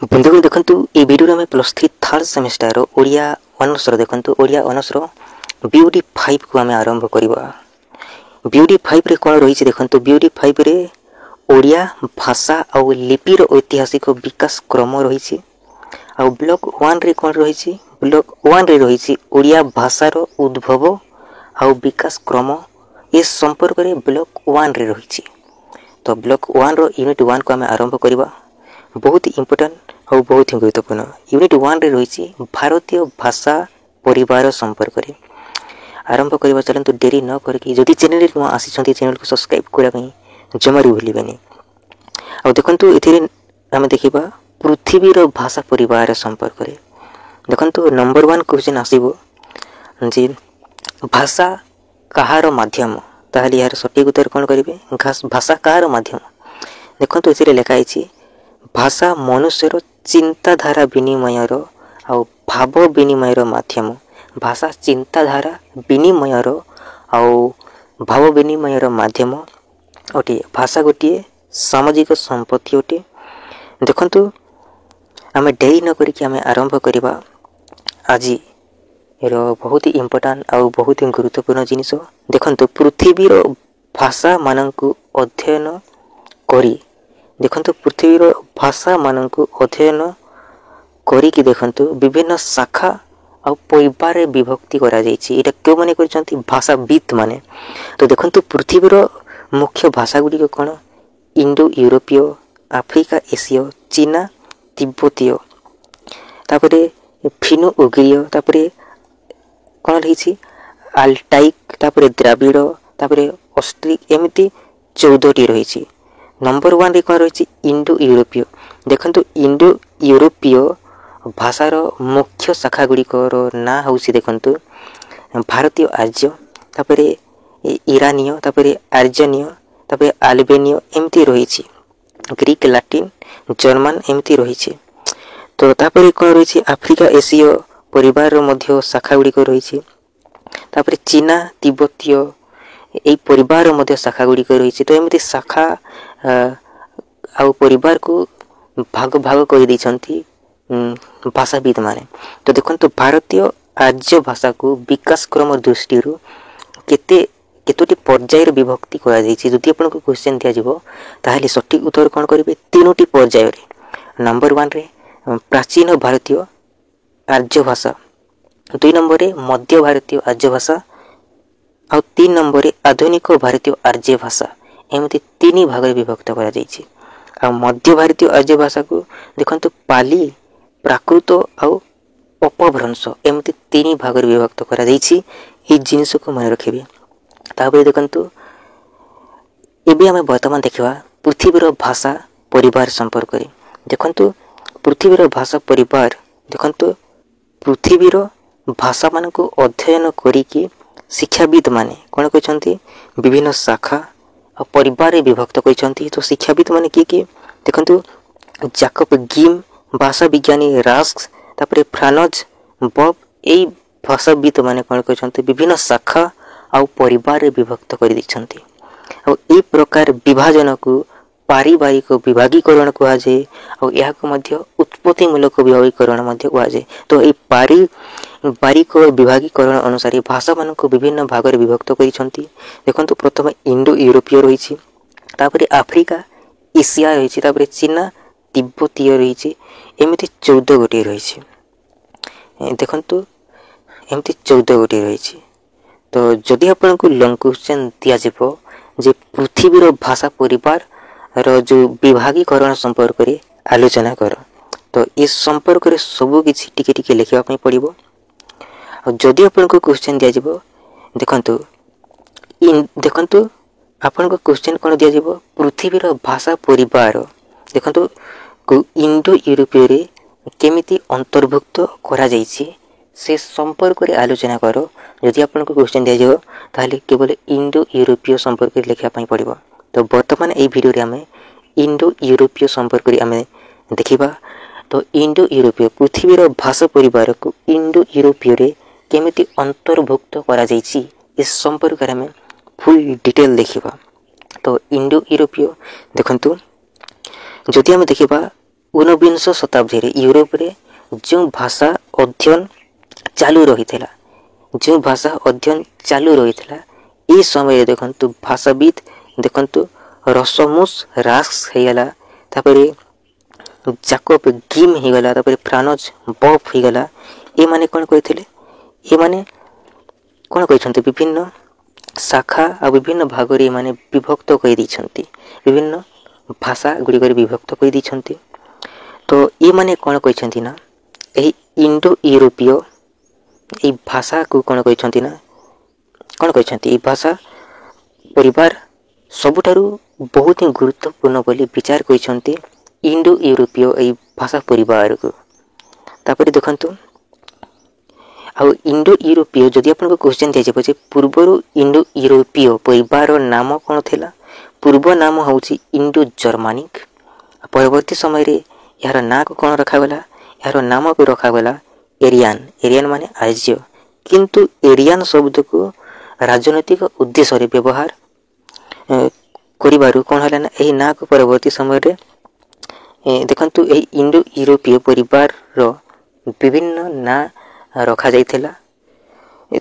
बंधुगण देखंतु ए वीडियो में +3 थर्ड सेमेस्टर ओडिया ऑनर्स देखंतु ओडिया ऑनर्स बीओडी 5 को आम आरंभ करबा। बीओडी 5 रे कोन रही देखंतु बीओडी 5 रे ओडिया भाषा और लिपिर ऐतिहासिक विकास क्रम रही। आ ब्लॉक 1 रे कोन रही ब्लॉक 1 रे रही ओडिया भाषार उद्भव और विकास क्रम ये संपर्क रे ब्लॉक 1 रे रही। तो ब्लॉक 1 रो यूनिट 1 को आम आरंभ करबा। बहुत इंपोर्टेंट और बहुत ही गुरुत्वपूर्ण यूनिट 1 रे रही भारतीय भाषा परिवार संपर्क रे आरंभ करबा। चलंतु देरी न करके जदि चैनल नुआ आसी चैनल को सब्सक्राइब करा जमारी भूलिबेनी। आ देखंतु एथिरे हम देखिबा पृथ्वीर भाषा परिवार संपर्क रे। देखंतु नंबर 1 क्वेश्चन आसीबो जे भाषा कहार माध्यम, ताहले यार सटीक उत्तर कोन करिवे भाषा कहार माध्यम। देखंतु एथिरे लिखा आइछि भाषा मनुष्यर चिंताधारा विनिमयर और भाव विनिमयर माध्यम। भाषा चिंताधारा विनिमयर और भाव विनिमयर माध्यम अटे। भाषा गोटे सामाजिक संपत्ति अटे। देखंतु आम डेरी न करिकि आम आरंभ करबा आज बहुत ही इम्पोर्टेंट और बहुत ही गुरुत्वपूर्ण जिनिस। देखंतु पृथ्वीर भाषा मानकु अध्ययन करी देखंतु पृथ्वीर भाषा मानकु अध्ययन करिकि देखंतु विभिन्न शाखा और परिवार विभक्ति करा जायछि। एटा क्यों माने करछंती भाषाविद माने। तो देखंतु पृथ्वीर मुख्य भाषा गुडी कोन इंडो यूरोपीय, अफ्रीका एशिया, चीना तिब्बतीय, तापरे फिनो उग्रीय, तापरे कोन रहिछि अल्टाइक, तापरे द्राविड़, तापरे ऑस्ट्रिक एमिति 14 टी रहिछि। नंबर 1 रे कोन रहिछि इंडो यूरोपीय। देखंतु इंडो यूरोपीय भाषार मुख्य शाखा गुड़िकर ना होउछि देखंतु भारतीय आर्य, तापरे ईरानीय, तापरे आर्जनीय, तापरे अल्बेनीय एमती रहिछि। ग्रीक, लैटिन, जर्मन एमती रहिछि। तो तापरे कोन रहिछि अफ्रीका एशिया परिवार मध्य शाखा गुड़िक रहिछि। तापरे चीना तिब्बतीय एई परिवार मध्य शाखा गुड़िक रहिछि। तो एमती शाखा आउ परिवार को भाग भाग कर दैछंती भाषाविद माने। तो देखंतु भारतीय आर्य भाषा को विकास क्रम दृष्टि केतोटी पर्यायर विभक्ति करा जायछि। जदि आपन को क्वेश्चन दिया जिवो ताहले सटीक उत्तर कोन करिवे तीनोटी पर्याय रे। नंबर 1 रे प्राचीन भारतीय आर्य भाषा, 2 नंबर रे मध्य भारतीय आर्य भाषा और 3 नंबर रे आधुनिक भारतीय आर्य भाषा। एमती 3 भाग रे विभक्त करा जायछि। आ मध्य भारतीय आर्य भाषा को देखंतु पाली, प्राकृत और अपभ्रंश एमती 3 भाग रे विभक्त करा जायछि। ए जिनिस को मन रखिबे। ताबे देखंतु एबे हम वर्तमान देखिबा पृथ्वीर भाषा परिवार संपर्क रे। देखंतु पृथ्वीर भाषा परिवार देखंतु पृथ्वीर भाषा मान को अध्ययन करिकि शिक्षाविद माने कोन कहछंती विभिन्न शाखा और परिवार रे विभक्त कहछंती। तो शिक्षाविद माने की देखंतु जाकब गिम, भाषा विज्ञानी रास्क, तापरे फ्रानज बब एई भाषाविद माने कोन कहछंती विभिन्न शाखा और परिवार रे विभक्त कर दैछंती। और ए प्रकार विभाजन को पारिवारिक विभागीकरण कहा जाए और यह को मध्य उत्पत्तिमूलक विभागीकरण मध्य कहा जाए। तो ए पारिवारिक विभागीकरण अनुसार भाषा मान को विभिन्न भाग रे विभक्त करिसंती। देखंतु प्रथम इंडो यूरोपीय रहिछि, तापरे अफ्रीका एशिया रहिछि, तापरे चीना तिब्बतीय रहिछि। एमिति 14 गोटी रहिछि। देखंतु एमिति 14 गोटी रहिछि। तो जदि आपन को लॉन्ग क्वेश्चन दिया जेबो जे पृथ्वीर भाषा परिवार रो जो विभागीकरण संपर्क रे आलोचना कर, तो इस संपर्क रे सब किछि टिके टिके लिखिबा पई पड़िबो। और जदि आपन को क्वेश्चन दिया जेबो देखंतु आपन को क्वेश्चन कोन दिया जेबो पृथ्वीर भाषा परिवार देखंतु इंडो यूरोपीय रे केमिति अंतर्भुक्त करा जायछि से संपर्क रे आलोचना करो। यदि आपन को क्वेश्चन दिया जेबो ताहले केवल इंडो यूरोपीय संपर्क रे लिखिबा पई पड़िबो। तो वर्तमान ए वीडियो रे हमें इंडो यूरोपीय संपर्क रे हमें देखिबा। तो इंडो यूरोपीय पृथ्वीर भाषा परिवार को इंडो यूरोपीय रे केमिति अंतर्भुक्त करा जायछि इस संपर्क रे हमें फुल डिटेल देखिबा। तो इंडो यूरोपीय देखंतु जदि हम देखिबा ଊନବିଂଶ ଶତାବ୍ଦୀରେ ୟୁରୋପରେ ଯେଉଁ ଭାଷା ଅଧ୍ୟୟନ ଚାଲୁ ରହିଥିଲା ଏହି ସମୟରେ ଦେଖନ୍ତୁ ଭାଷାବିତ୍ ଦେଖନ୍ତୁ ରସମୁସ୍ ରାକ୍ସ ହେଇଗଲା, ତାପରେ ଜାକବ ଗିମ୍ ହେଇଗଲା, ତାପରେ ଫ୍ରାନଜ ବଫ୍ ହେଇଗଲା। ଏମାନେ କ'ଣ କହିଥିଲେ? ଏମାନେ କ'ଣ କହିଛନ୍ତି? ବିଭିନ୍ନ ଶାଖା ଆଉ ବିଭିନ୍ନ ଭାଗରେ ଏମାନେ ବିଭକ୍ତ କରିଦେଇଛନ୍ତି, ବିଭିନ୍ନ ଭାଷା ଗୁଡ଼ିକରେ ବିଭକ୍ତ କରିଦେଇଛନ୍ତି। ତ ଏମାନେ କ'ଣ କହିଛନ୍ତି ନା ଏହି ଇଣ୍ଡୋ ୟୁରୋପୀୟ ଏହି ଭାଷାକୁ କ'ଣ କହିଛନ୍ତି? ଏହି ଭାଷା ପରିବାର ସବୁଠାରୁ ବହୁତ ହିଁ ଗୁରୁତ୍ୱପୂର୍ଣ୍ଣ ବୋଲି ବିଚାର କରିଛନ୍ତି ଇଣ୍ଡୋ ୟୁରୋପୀୟ ଏହି ଭାଷା ପରିବାରକୁ। ତାପରେ ଦେଖନ୍ତୁ, ଆଉ ଇଣ୍ଡୋ ୟୁରୋପୀୟ ଯଦି ଆପଣଙ୍କୁ କ୍ୱେଶ୍ଚନ୍ ଦିଆଯିବ ଯେ ପୂର୍ବରୁ ଇଣ୍ଡୋ ୟୁରୋପୀୟ ପରିବାରର ନାମ କ'ଣ ଥିଲା? ପୂର୍ବ ନାମ ହେଉଛି ଇଣ୍ଡୋ ଜର୍ମାନିକ୍। ପରବର୍ତ୍ତୀ ସମୟରେ ଏହାର ନାଁକୁ କ'ଣ ରଖାଗଲା? ଏହାର ନାମକୁ ରଖାଗଲା ଏରିଆନ୍ ମାନେ ଆର୍ଯ୍ୟ। କିନ୍ତୁ ଏରିଆନ୍ ଶବ୍ଦକୁ ରାଜନୈତିକ ଉଦ୍ଦେଶ୍ୟରେ ବ୍ୟବହାର କରିବାରୁ କ'ଣ ହେଲା ନା ଏହି ନାଁକୁ ପରବର୍ତ୍ତୀ ସମୟରେ ଦେଖନ୍ତୁ ଏହି ଇଣ୍ଡୋ ୟୁରୋପୀୟ ପରିବାରର ବିଭିନ୍ନ ନାଁ ରଖାଯାଇଥିଲା।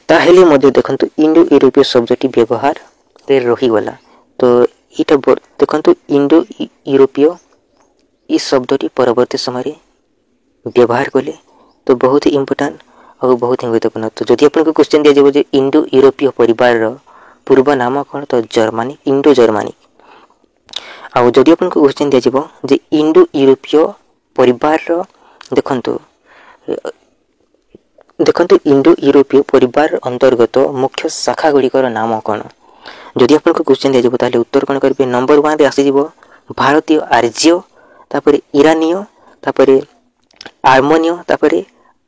ତାହେଲେ ମଧ୍ୟ ଦେଖନ୍ତୁ ଇଣ୍ଡୋ ୟୁରୋପୀୟ ଶବ୍ଦଟି ବ୍ୟବହାରରେ ରହିଗଲା। ତ ଏଇଟା ଦେଖନ୍ତୁ ଇଣ୍ଡୋ ୟୁରୋପୀୟ ଏ ଶବ୍ଦଟି ପରବର୍ତ୍ତୀ ସମୟରେ ବ୍ୟବହାର କଲେ। ତ ବହୁତ ଇମ୍ପୋର୍ଟାଣ୍ଟ ଆଉ ବହୁତ ଗୁରୁତ୍ୱପୂର୍ଣ୍ଣ। ତ ଯଦି ଆପଣଙ୍କୁ କ୍ୱେଶ୍ଚନ୍ ଦିଆଯିବ ଯେ ଇଣ୍ଡୋ ୟୁରୋପୀୟ ପରିବାରର ପୂର୍ବ ନାମ କ'ଣ, ତ ଇଣ୍ଡୋ ଜର୍ମାନିକ୍। ଆଉ ଯଦି ଆପଣଙ୍କୁ କ୍ୱେଶ୍ଚନ୍ ଦିଆଯିବ ଯେ ଇଣ୍ଡୋ ୟୁରୋପୀୟ ପରିବାରର ଦେଖନ୍ତୁ ଇଣ୍ଡୋ ୟୁରୋପୀୟ ପରିବାର ଅନ୍ତର୍ଗତ ମୁଖ୍ୟ ଶାଖା ଗୁଡ଼ିକର ନାମ କ'ଣ? ଯଦି ଆପଣଙ୍କୁ କ୍ୱେଶ୍ଚନ୍ ଦିଆଯିବ ତାହେଲେ ଉତ୍ତର କ'ଣ କରିବେ? ନମ୍ବର 1ରେ ଆସିଯିବ ଭାରତୀୟ ଆର୍ଯ୍ୟ, ତାପରେ ଇରାନୀୟ, ତାପରେ ଆର୍ମେନୀୟ, ତାପରେ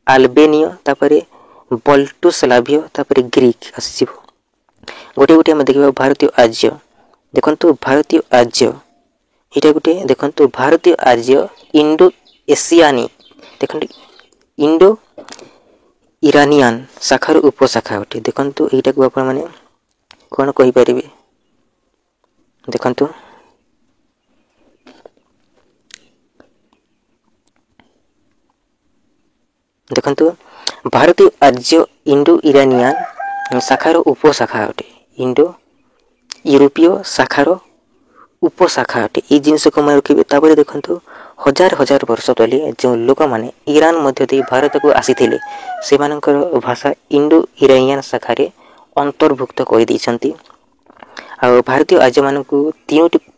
ଆଲବେନୀୟ, ତାପରେ ବଲ୍ଟୋସ୍ଲାଭୀୟ, ତାପରେ ଗ୍ରୀକ୍ ଆସିଯିବ। ଗୋଟେ ଆମେ ଦେଖିବା ଭାରତୀୟ ଆର୍ଯ୍ୟ। ଦେଖନ୍ତୁ ଭାରତୀୟ ଆର୍ଯ୍ୟ ଏଇଟା ଗୋଟେ ଦେଖନ୍ତୁ ଭାରତୀୟ ଆର୍ଯ୍ୟ ଇଣ୍ଡୋ ଏସିଆନି ଦେଖନ୍ତୁ ଇଣ୍ଡୋ ଇରାନିଆନ୍ ଶାଖାର ଉପଶାଖା ଅଟେ। ଦେଖନ୍ତୁ ଏଇଟାକୁ ଆପଣମାନେ କ'ଣ କହିପାରିବେ? ଦେଖନ୍ତୁ ଭାରତୀୟ ଆର୍ଯ୍ୟ ଇଣ୍ଡୋ ଇରାନିଆନ୍ ଶାଖାର ଉପଶାଖା ଅଟେ, ଇଣ୍ଡୋ ୟୁରୋପୀୟ ଶାଖାର ଉପଶାଖା ଅଟେ। ଏଇ ଜିନିଷକୁ ମନେ ରଖିବେ। ତାପରେ ଦେଖନ୍ତୁ ହଜାର ବର୍ଷ ତଳେ ଯେଉଁ ଲୋକମାନେ ଇରାନ ମଧ୍ୟ ଦେଇ ଭାରତକୁ ଆସିଥିଲେ ସେମାନଙ୍କର ଭାଷା ଇଣ୍ଡୋ ଇରାନିଆନ୍ ଶାଖାରେ ଅନ୍ତର୍ଭୁକ୍ତ କରିଦେଇଛନ୍ତି। ଆଉ ଭାରତୀୟ ଆର୍ଯ୍ୟମାନଙ୍କୁ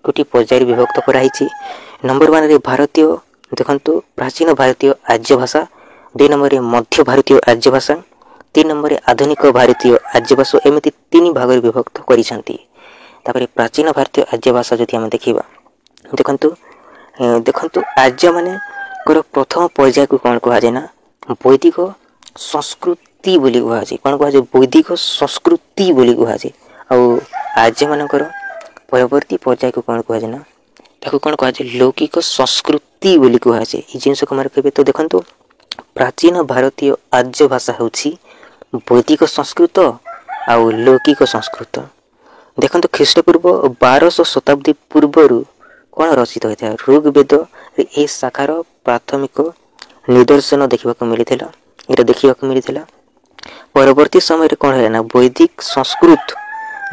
ଗୋଟି ପର୍ଯ୍ୟାୟରେ ବିଭକ୍ତ କରାହେଇଛି। ନମ୍ବର 1ରେ ଭାରତୀୟ ଦେଖନ୍ତୁ ପ୍ରାଚୀନ ଭାରତୀୟ ଆର୍ଯ୍ୟ ଭାଷା, 2 ନମ୍ବରରେ ମଧ୍ୟ ଭାରତୀୟ ଆର୍ଯ୍ୟ ଭାଷା, 3 ନମ୍ବରରେ ଆଧୁନିକ ଭାରତୀୟ ଆର୍ଯ୍ୟ ଭାଷା, ଏମିତି 3 ଭାଗରେ ବିଭକ୍ତ କରିଛନ୍ତି। ତାପରେ ପ୍ରାଚୀନ ଭାରତୀୟ ଆର୍ଯ୍ୟ ଭାଷା ଯଦି ଆମେ ଦେଖିବା ଦେଖନ୍ତୁ ଆର୍ଯ୍ୟମାନଙ୍କର ପ୍ରଥମ ପର୍ଯ୍ୟାୟକୁ କ'ଣ କୁହାଯାଏ ନା ବୈଦିକ ସଂସ୍କୃତି ବୋଲି କୁହାଯାଏ। କ'ଣ କୁହାଯାଏ? ବୈଦିକ ସଂସ୍କୃତି ବୋଲି କୁହାଯାଏ। ଆଉ ଆର୍ଯ୍ୟମାନଙ୍କର ପରବର୍ତ୍ତୀ ପର୍ଯ୍ୟାୟକୁ କ'ଣ କୁହାଯାଏ ନା ତାକୁ କ'ଣ କୁହାଯାଏ? ଲୌକିକ ସଂସ୍କୃତି ବୋଲି କୁହାଯାଏ। ଏଇ ଜିନିଷକୁ ମନେ ରଖିବେ। ତ ଦେଖନ୍ତୁ ପ୍ରାଚୀନ ଭାରତୀୟ ଆର୍ଯ୍ୟ ଭାଷା ହେଉଛି ବୈଦିକ ସଂସ୍କୃତ ଆଉ ଲୌକିକ ସଂସ୍କୃତ। ଦେଖନ୍ତୁ ଖ୍ରୀଷ୍ଟପୂର୍ବ 1200 ଶତାବ୍ଦୀ ପୂର୍ବରୁ କ'ଣ ରଚିତ ହୋଇଥିଲା? ଋଗ୍ବେଦରେ ଏହି ଶାଖାର ପ୍ରାଥମିକ ନିଦର୍ଶନ ଦେଖିବାକୁ ମିଳିଥିଲା। ପରବର୍ତ୍ତୀ ସମୟରେ କ'ଣ ହେଲା ନା ବୈଦିକ ସଂସ୍କୃତ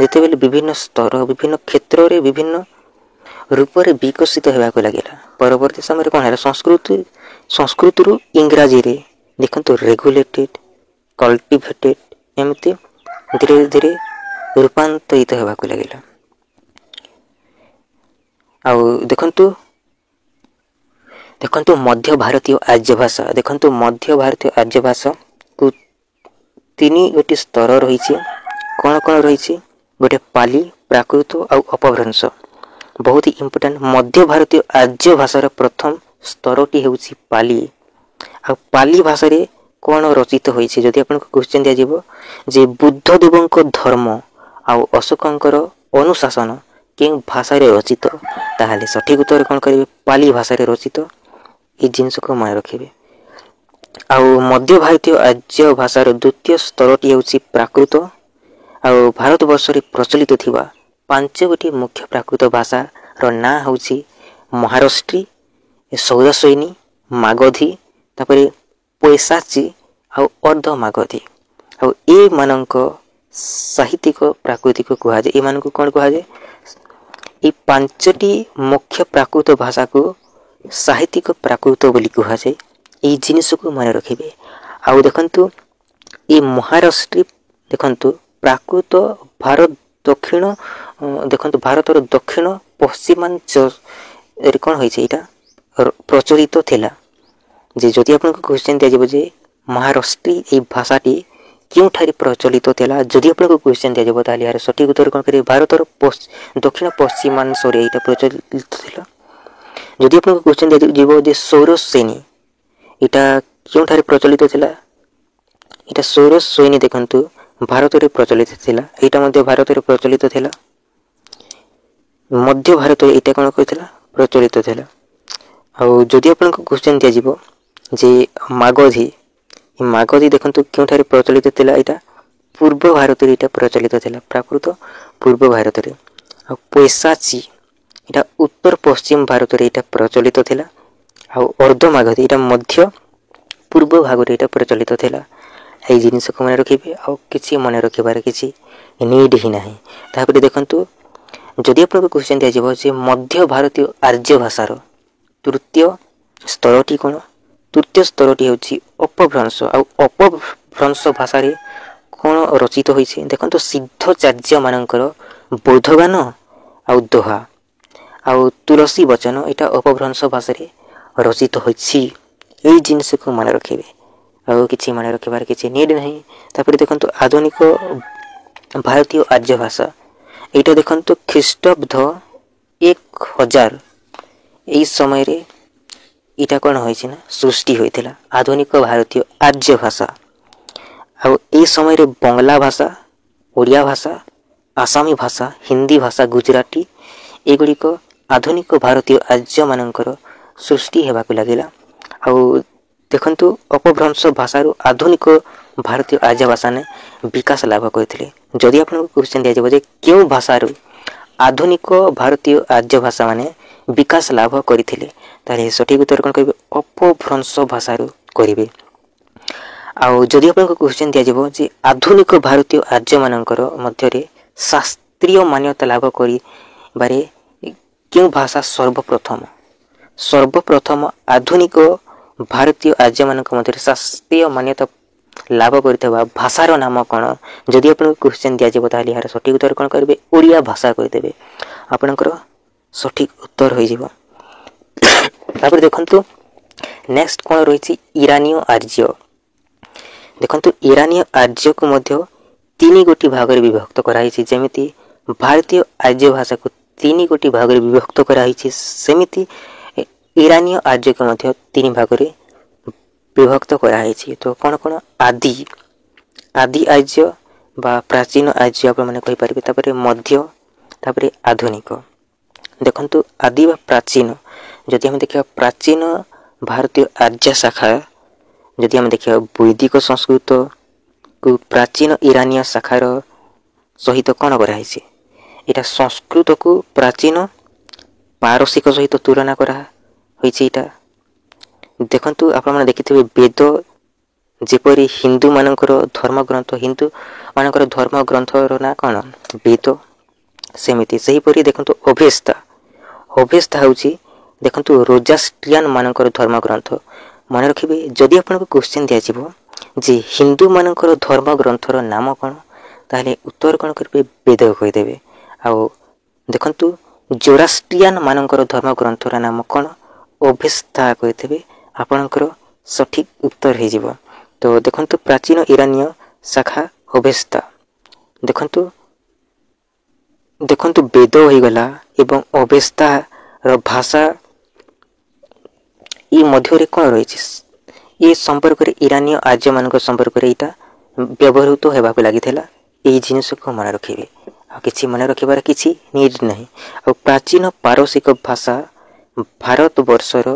ଯେତେବେଳେ ବିଭିନ୍ନ ସ୍ତର ବିଭିନ୍ନ କ୍ଷେତ୍ରରେ ବିଭିନ୍ନ ରୂପରେ ବିକଶିତ ହେବାକୁ ଲାଗିଲା, ପରବର୍ତ୍ତୀ ସମୟରେ କ'ଣ ହେଲା ସଂସ୍କୃତରୁ ଇଂରାଜୀରେ ଦେଖନ୍ତୁ ରେଗୁଲେଟେଡ୍, କଲ୍ଟିଭେଟେଡ୍ ଏମିତି ଧୀରେ ଧୀରେ ରୂପାନ୍ତରିତ ହେବାକୁ ଲାଗିଲା। ଆଉ ଦେଖନ୍ତୁ ମଧ୍ୟ ଭାରତୀୟ ଆର୍ଯ୍ୟ ଭାଷା। ଦେଖନ୍ତୁ ମଧ୍ୟ ଭାରତୀୟ ଆର୍ଯ୍ୟ ଭାଷାକୁ 3 ସ୍ତର ରହିଛି। କ'ଣ ରହିଛି? ଗୋଟେ ପାଲି, ପ୍ରାକୃତ ଆଉ ଅପଭ୍ରଂଶ। ବହୁତ ଇମ୍ପୋର୍ଟାଣ୍ଟ। ମଧ୍ୟ ଭାରତୀୟ ଆର୍ଯ୍ୟ ଭାଷାର ପ୍ରଥମ ସ୍ତରଟି ହେଉଛି ପାଲି। ଆଉ ପାଲି ଭାଷାରେ କ'ଣ ରଚିତ ହୋଇଛି? ଯଦି ଆପଣଙ୍କୁ କ୍ୱେଶ୍ଚନ୍ ଦିଆଯିବ ଯେ ବୁଦ୍ଧଦେବଙ୍କ ଧର୍ମ ଆଉ ଅଶୋକଙ୍କର ଅନୁଶାସନ କେଉଁ ଭାଷାରେ ରଚିତ, ତାହେଲେ ସଠିକ୍ ଉତ୍ତର କ'ଣ କରିବେ? ପାଲି ଭାଷାରେ ରଚିତ। এই ଜିନିଷକୁ ମନେ ରଖିବେ। ଆଉ ମଧ୍ୟ ଭାରତୀୟ ଆର୍ଯ୍ୟ ଭାଷାର ଦ୍ୱିତୀୟ ସ୍ତରଟି ହେଉଛି ପ୍ରାକୃତ। ଆଉ ଭାରତବର୍ଷରେ ପ୍ରଚଳିତ ଥିବା 5 ଗୋଟି ମୁଖ୍ୟ ପ୍ରାକୃତ ଭାଷାର ନାଁ ହେଉଛି ମହାରାଷ୍ଟ୍ରୀ, ସୌରସୈନୀ, ମାଗଧୀ, ତାପରେ ପୈଶାଚୀ ଆଉ ଅର୍ଦ୍ଧ ମାଗଧୀ। ଆଉ ଏମାନଙ୍କ ସାହିତ୍ୟିକ ପ୍ରାକୃତିକ କୁହାଯାଏ। ଏମାନଙ୍କୁ କ'ଣ କୁହାଯାଏ? এই 5ଟି ମୁଖ୍ୟ ପ୍ରାକୃତ ଭାଷାକୁ ସାହିତ୍ୟିକ ପ୍ରାକୃତ ବୋଲି କୁହାଯାଏ। ଏଇ ଜିନିଷକୁ ମନେ ରଖିବେ। ଆଉ ଦେଖନ୍ତୁ ଏ ମହାରାଷ୍ଟ୍ର ଦେଖନ୍ତୁ ପ୍ରାକୃତ ଭାରତ ଦକ୍ଷିଣ ଦେଖନ୍ତୁ ଭାରତର ଦକ୍ଷିଣ ପଶ୍ଚିମାଞ୍ଚଳରେ କ'ଣ ହୋଇଛି ଏଇଟା ପ୍ରଚଳିତ ଥିଲା। ଯେ ଯଦି ଆପଣଙ୍କୁ କ୍ୱେଶ୍ଚନ୍ ଦିଆଯିବ ଯେ ମହାରାଷ୍ଟ୍ରୀ ଏଇ ଭାଷାଟି କେଉଁଠାରେ ପ୍ରଚଳିତ ଥିଲା, ଯଦି ଆପଣଙ୍କୁ କ୍ୱେଶ୍ଚନ୍ ଦିଆଯିବ ତାହେଲେ ଏହାର ସଠିକ୍ ଉତ୍ତର କ'ଣ କରିବେ? ଭାରତର ଦକ୍ଷିଣ ପଶ୍ଚିମାଂଶରେ ଏଇଟା ପ୍ରଚଳିତ ଥିଲା। ଯଦି ଆପଣଙ୍କୁ କ୍ୱେଶ୍ଚନ୍ ଦିଆଯିବ ଯେ ସୌରସୈନୀ ଏଇଟା କେଉଁଠାରେ ପ୍ରଚଳିତ ଥିଲା, ଏଇଟା ସୌରସୈନୀ ଦେଖନ୍ତୁ ଭାରତରେ ପ୍ରଚଳିତ ଥିଲା। ଏଇଟା ମଧ୍ୟ ଭାରତରେ ପ୍ରଚଳିତ ଥିଲା। ମଧ୍ୟ ଭାରତରେ ଏଇଟା କ'ଣ କରିଥିଲା? ପ୍ରଚଳିତ ଥିଲା। ଆଉ ଯଦି ଆପଣଙ୍କୁ କ୍ୱେଶ୍ଚନ୍ ଦିଆଯିବ ଯେ ମାଗଧୀ ଦେଖନ୍ତୁ କେଉଁଠାରେ ପ୍ରଚଳିତ ଥିଲା, ଏଇଟା ପୂର୍ବ ଭାରତରେ ଏଇଟା ପ୍ରଚଳିତ ଥିଲା, ପ୍ରାକୃତ ପୂର୍ବ ଭାରତରେ। ଆଉ ପୈଶାଚୀ ଏଇଟା ଉତ୍ତର ପଶ୍ଚିମ ଭାରତରେ ଏଇଟା ପ୍ରଚଳିତ ଥିଲା। ଆଉ ଅର୍ଦ୍ଧ ମାଗଧୀ ଏଇଟା ମଧ୍ୟ ପୂର୍ବ ଭାଗରେ ଏଇଟା ପ୍ରଚଳିତ ଥିଲା। ଏଇ ଜିନିଷକୁ ମନେ ରଖିବେ। ଆଉ କିଛି ମନେ ରଖିବାର କିଛି ନିଡ୍ ହିଁ ନାହିଁ। ତାପରେ ଦେଖନ୍ତୁ ଯଦି ଆପଣଙ୍କୁ କ୍ୱେଶ୍ଚନ୍ ଦିଆଯିବ ଯେ ମଧ୍ୟ ଭାରତୀୟ ଆର୍ଯ୍ୟ ଭାଷାର ତୃତୀୟ ସ୍ତରଟି କ'ଣ? ତୃତୀୟ ସ୍ତରଟି ହେଉଛି ଅପଭ୍ରଂଶ। ଆଉ ଅପଭ୍ରଂଶ ଭାଷାରେ କ'ଣ ରଚିତ ହୋଇଛି? ଦେଖନ୍ତୁ ସିଦ୍ଧଚାର୍ଯ୍ୟମାନଙ୍କର ବୌଦ୍ଧଗାନ ଆଉ ଦୋହା ଆଉ ତୁଳସୀ ବଚନ ଏଇଟା ଅପଭ୍ରଂଶ ଭାଷାରେ ରଚିତ ହୋଇଛି। ଏଇ ଜିନିଷକୁ ମନେ ରଖିବେ। ଆଉ କିଛି ମନେ ରଖିବାର କିଛି ନିଡ୍ ନାହିଁ। ତାପରେ ଦେଖନ୍ତୁ ଆଧୁନିକ ଭାରତୀୟ ଆର୍ଯ୍ୟ ଭାଷା ଏଇଟା ଦେଖନ୍ତୁ ଖ୍ରୀଷ୍ଟାବ୍ଦ 1000 ଏହି ସମୟରେ ଏଇଟା କ'ଣ ହୋଇଛି ନା ସୃଷ୍ଟି ହୋଇଥିଲା ଆଧୁନିକ ଭାରତୀୟ ଆର୍ଯ୍ୟ ଭାଷା। ଆଉ ଏହି ସମୟରେ ବଙ୍ଗଳା ଭାଷା, ଓଡ଼ିଆ ଭାଷା, ଆସାମୀ ଭାଷା, ହିନ୍ଦୀ ଭାଷା, ଗୁଜୁରାଟୀ ଏଗୁଡ଼ିକ ଆଧୁନିକ ଭାରତୀୟ ଆର୍ଯ୍ୟମାନଙ୍କର ସୃଷ୍ଟି ହେବାକୁ ଲାଗିଲା। ଆଉ ଦେଖନ୍ତୁ ଅପଭ୍ରଂଶ ଭାଷାରୁ ଆଧୁନିକ ଭାରତୀୟ ଆର୍ଯ୍ୟ ଭାଷାମାନେ ବିକାଶ ଲାଭ କରିଥିଲେ। ଯଦି ଆପଣଙ୍କୁ କ୍ୱେଶ୍ଚନ୍ ଦିଆଯିବ ଯେ କେଉଁ ଭାଷାରୁ ଆଧୁନିକ ଭାରତୀୟ ଆର୍ଯ୍ୟ ଭାଷାମାନେ ବିକାଶ ଲାଭ କରିଥିଲେ, ତାହେଲେ ସଠିକ୍ ଉତ୍ତର କ'ଣ କରିବେ? ଅପଭ୍ରଂଶ ଭାଷାରୁ କରିବେ। ଆଉ ଯଦି ଆପଣଙ୍କୁ କ୍ୱେଶ୍ଚନ୍ ଦିଆଯିବ ଯେ ଆଧୁନିକ ଭାରତୀୟ ଆର୍ଯ୍ୟମାନଙ୍କର ମଧ୍ୟରେ ଶାସ୍ତ୍ରୀୟ ମାନ୍ୟତା ଲାଭ କରିବାରେ କେଉଁ ଭାଷା ସର୍ବପ୍ରଥମ ଆଧୁନିକ ଭାରତୀୟ ଆର୍ଯ୍ୟମାନଙ୍କ ମଧ୍ୟରେ ଶାସ୍ତ୍ରୀୟ ମାନ୍ୟତା ଲାଭ କରିଥିବା ଭାଷାର ନାମ କ'ଣ? ଯଦି ଆପଣଙ୍କୁ କ୍ୱେଶ୍ଚନ୍ ଦିଆଯିବ ତାହେଲେ ଏହାର ସଠିକ୍ ଉତ୍ତର କ'ଣ କରିବେ? ଓଡ଼ିଆ ଭାଷା କହିଦେବେ। ଆପଣଙ୍କର ସଠିକ୍ ଉତ୍ତର ହୋଇଯିବ। ତାପରେ ଦେଖନ୍ତୁ ନେକ୍ସଟ କ'ଣ ରହିଛି? ଇରାନୀୟ ଆର୍ଯ୍ୟ। ଦେଖନ୍ତୁ ଇରାନୀୟ ଆର୍ଯ୍ୟକୁ ମଧ୍ୟ 3 ଗୋଟି ଭାଗରେ ବିଭକ୍ତ କରାଯାଇଛି। ଯେମିତି ଭାରତୀୟ ଆର୍ଯ୍ୟ ଭାଷାକୁ 3 ଗୋଟି ଭାଗରେ ବିଭକ୍ତ କରାଯାଇଛି, ସେମିତି ଇରାନୀୟ ଆର୍ଯ୍ୟକୁ ମଧ୍ୟ 3 ଭାଗରେ ବିଭକ୍ତ କରାଯାଇଛି। ତ କ'ଣ କ'ଣ? ଆଦି ଆର୍ଯ୍ୟ ବା ପ୍ରାଚୀନ ଆର୍ଯ୍ୟ ଆପଣମାନେ କହିପାରିବେ। ତାପରେ ମଧ୍ୟ, ତାପରେ ଆଧୁନିକ। ଦେଖନ୍ତୁ ଆଦି ବା ପ୍ରାଚୀନ, ଯଦି ଆମେ ଦେଖିବା ପ୍ରାଚୀନ ଭାରତୀୟ ଆର୍ଯ୍ୟ ଶାଖା, ଯଦି ଆମେ ଦେଖିବା ବୈଦିକ ସଂସ୍କୃତକୁ ପ୍ରାଚୀନ ଇରାନୀୟ ଶାଖାର ସହିତ କ'ଣ କରାହେଇଛି? ଏଇଟା ସଂସ୍କୃତକୁ ପ୍ରାଚୀନ ପାରସିକ ସହିତ ତୁଳନା କରାହୋଇଛି। ଏଇଟା ଦେଖନ୍ତୁ ଆପଣମାନେ ଦେଖିଥିବେ ବେଦ ଯେପରି ହିନ୍ଦୁମାନଙ୍କର ଧର୍ମଗ୍ରନ୍ଥର ନାଁ କ'ଣ? ବେଦ। ସେମିତି ସେହିପରି ଦେଖନ୍ତୁ ଅଭେସ୍ତା ହେଉଛି ଦେଖନ୍ତୁ ରୋଜାଷ୍ଟ୍ରିଆନ ମାନଙ୍କର ଧର୍ମଗ୍ରନ୍ଥ। ମନେ ରଖିବେ। ଯଦି ଆପଣଙ୍କୁ କ୍ୱେଶ୍ଚନ୍ ଦିଆଯିବ ଯେ ହିନ୍ଦୁମାନଙ୍କର ଧର୍ମଗ୍ରନ୍ଥର ନାମ କ'ଣ, ତାହେଲେ ଉତ୍ତର କ'ଣ କରିବେ? ବେଦ କହିଦେବେ। ଆଉ ଦେଖନ୍ତୁ ଜୋରାଷ୍ଟ୍ରିଆନ ମାନଙ୍କର ଧର୍ମଗ୍ରନ୍ଥର ନାମ କ'ଣ? ଅଭେସ୍ତା କହିଦେବେ। ଆପଣଙ୍କର ସଠିକ୍ ଉତ୍ତର ହେଇଯିବ। ତ ଦେଖନ୍ତୁ ପ୍ରାଚୀନ ଇରାନୀୟ ଶାଖା ଅଭେସ୍ତା। ଦେଖନ୍ତୁ ବେଦ ହୋଇଗଲା ଏବଂ ଅଭେସ୍ତାର ଭାଷା ଏ ମଧ୍ୟରେ କ'ଣ ରହିଛି? ଏ ସମ୍ପର୍କରେ ଇରାନୀୟ ଆର୍ଯ୍ୟମାନଙ୍କ ସମ୍ପର୍କରେ ଏଇଟା ବ୍ୟବହୃତ ହେବାକୁ ଲାଗିଥିଲା। ଏହି ଜିନିଷକୁ ମନେ ରଖିବେ। ଆଉ କିଛି ମନେ ରଖିବାର କିଛି ନିଡ୍ ନାହିଁ। ଆଉ ପ୍ରାଚୀନ ପାରସିକ ଭାଷା ଭାରତବର୍ଷର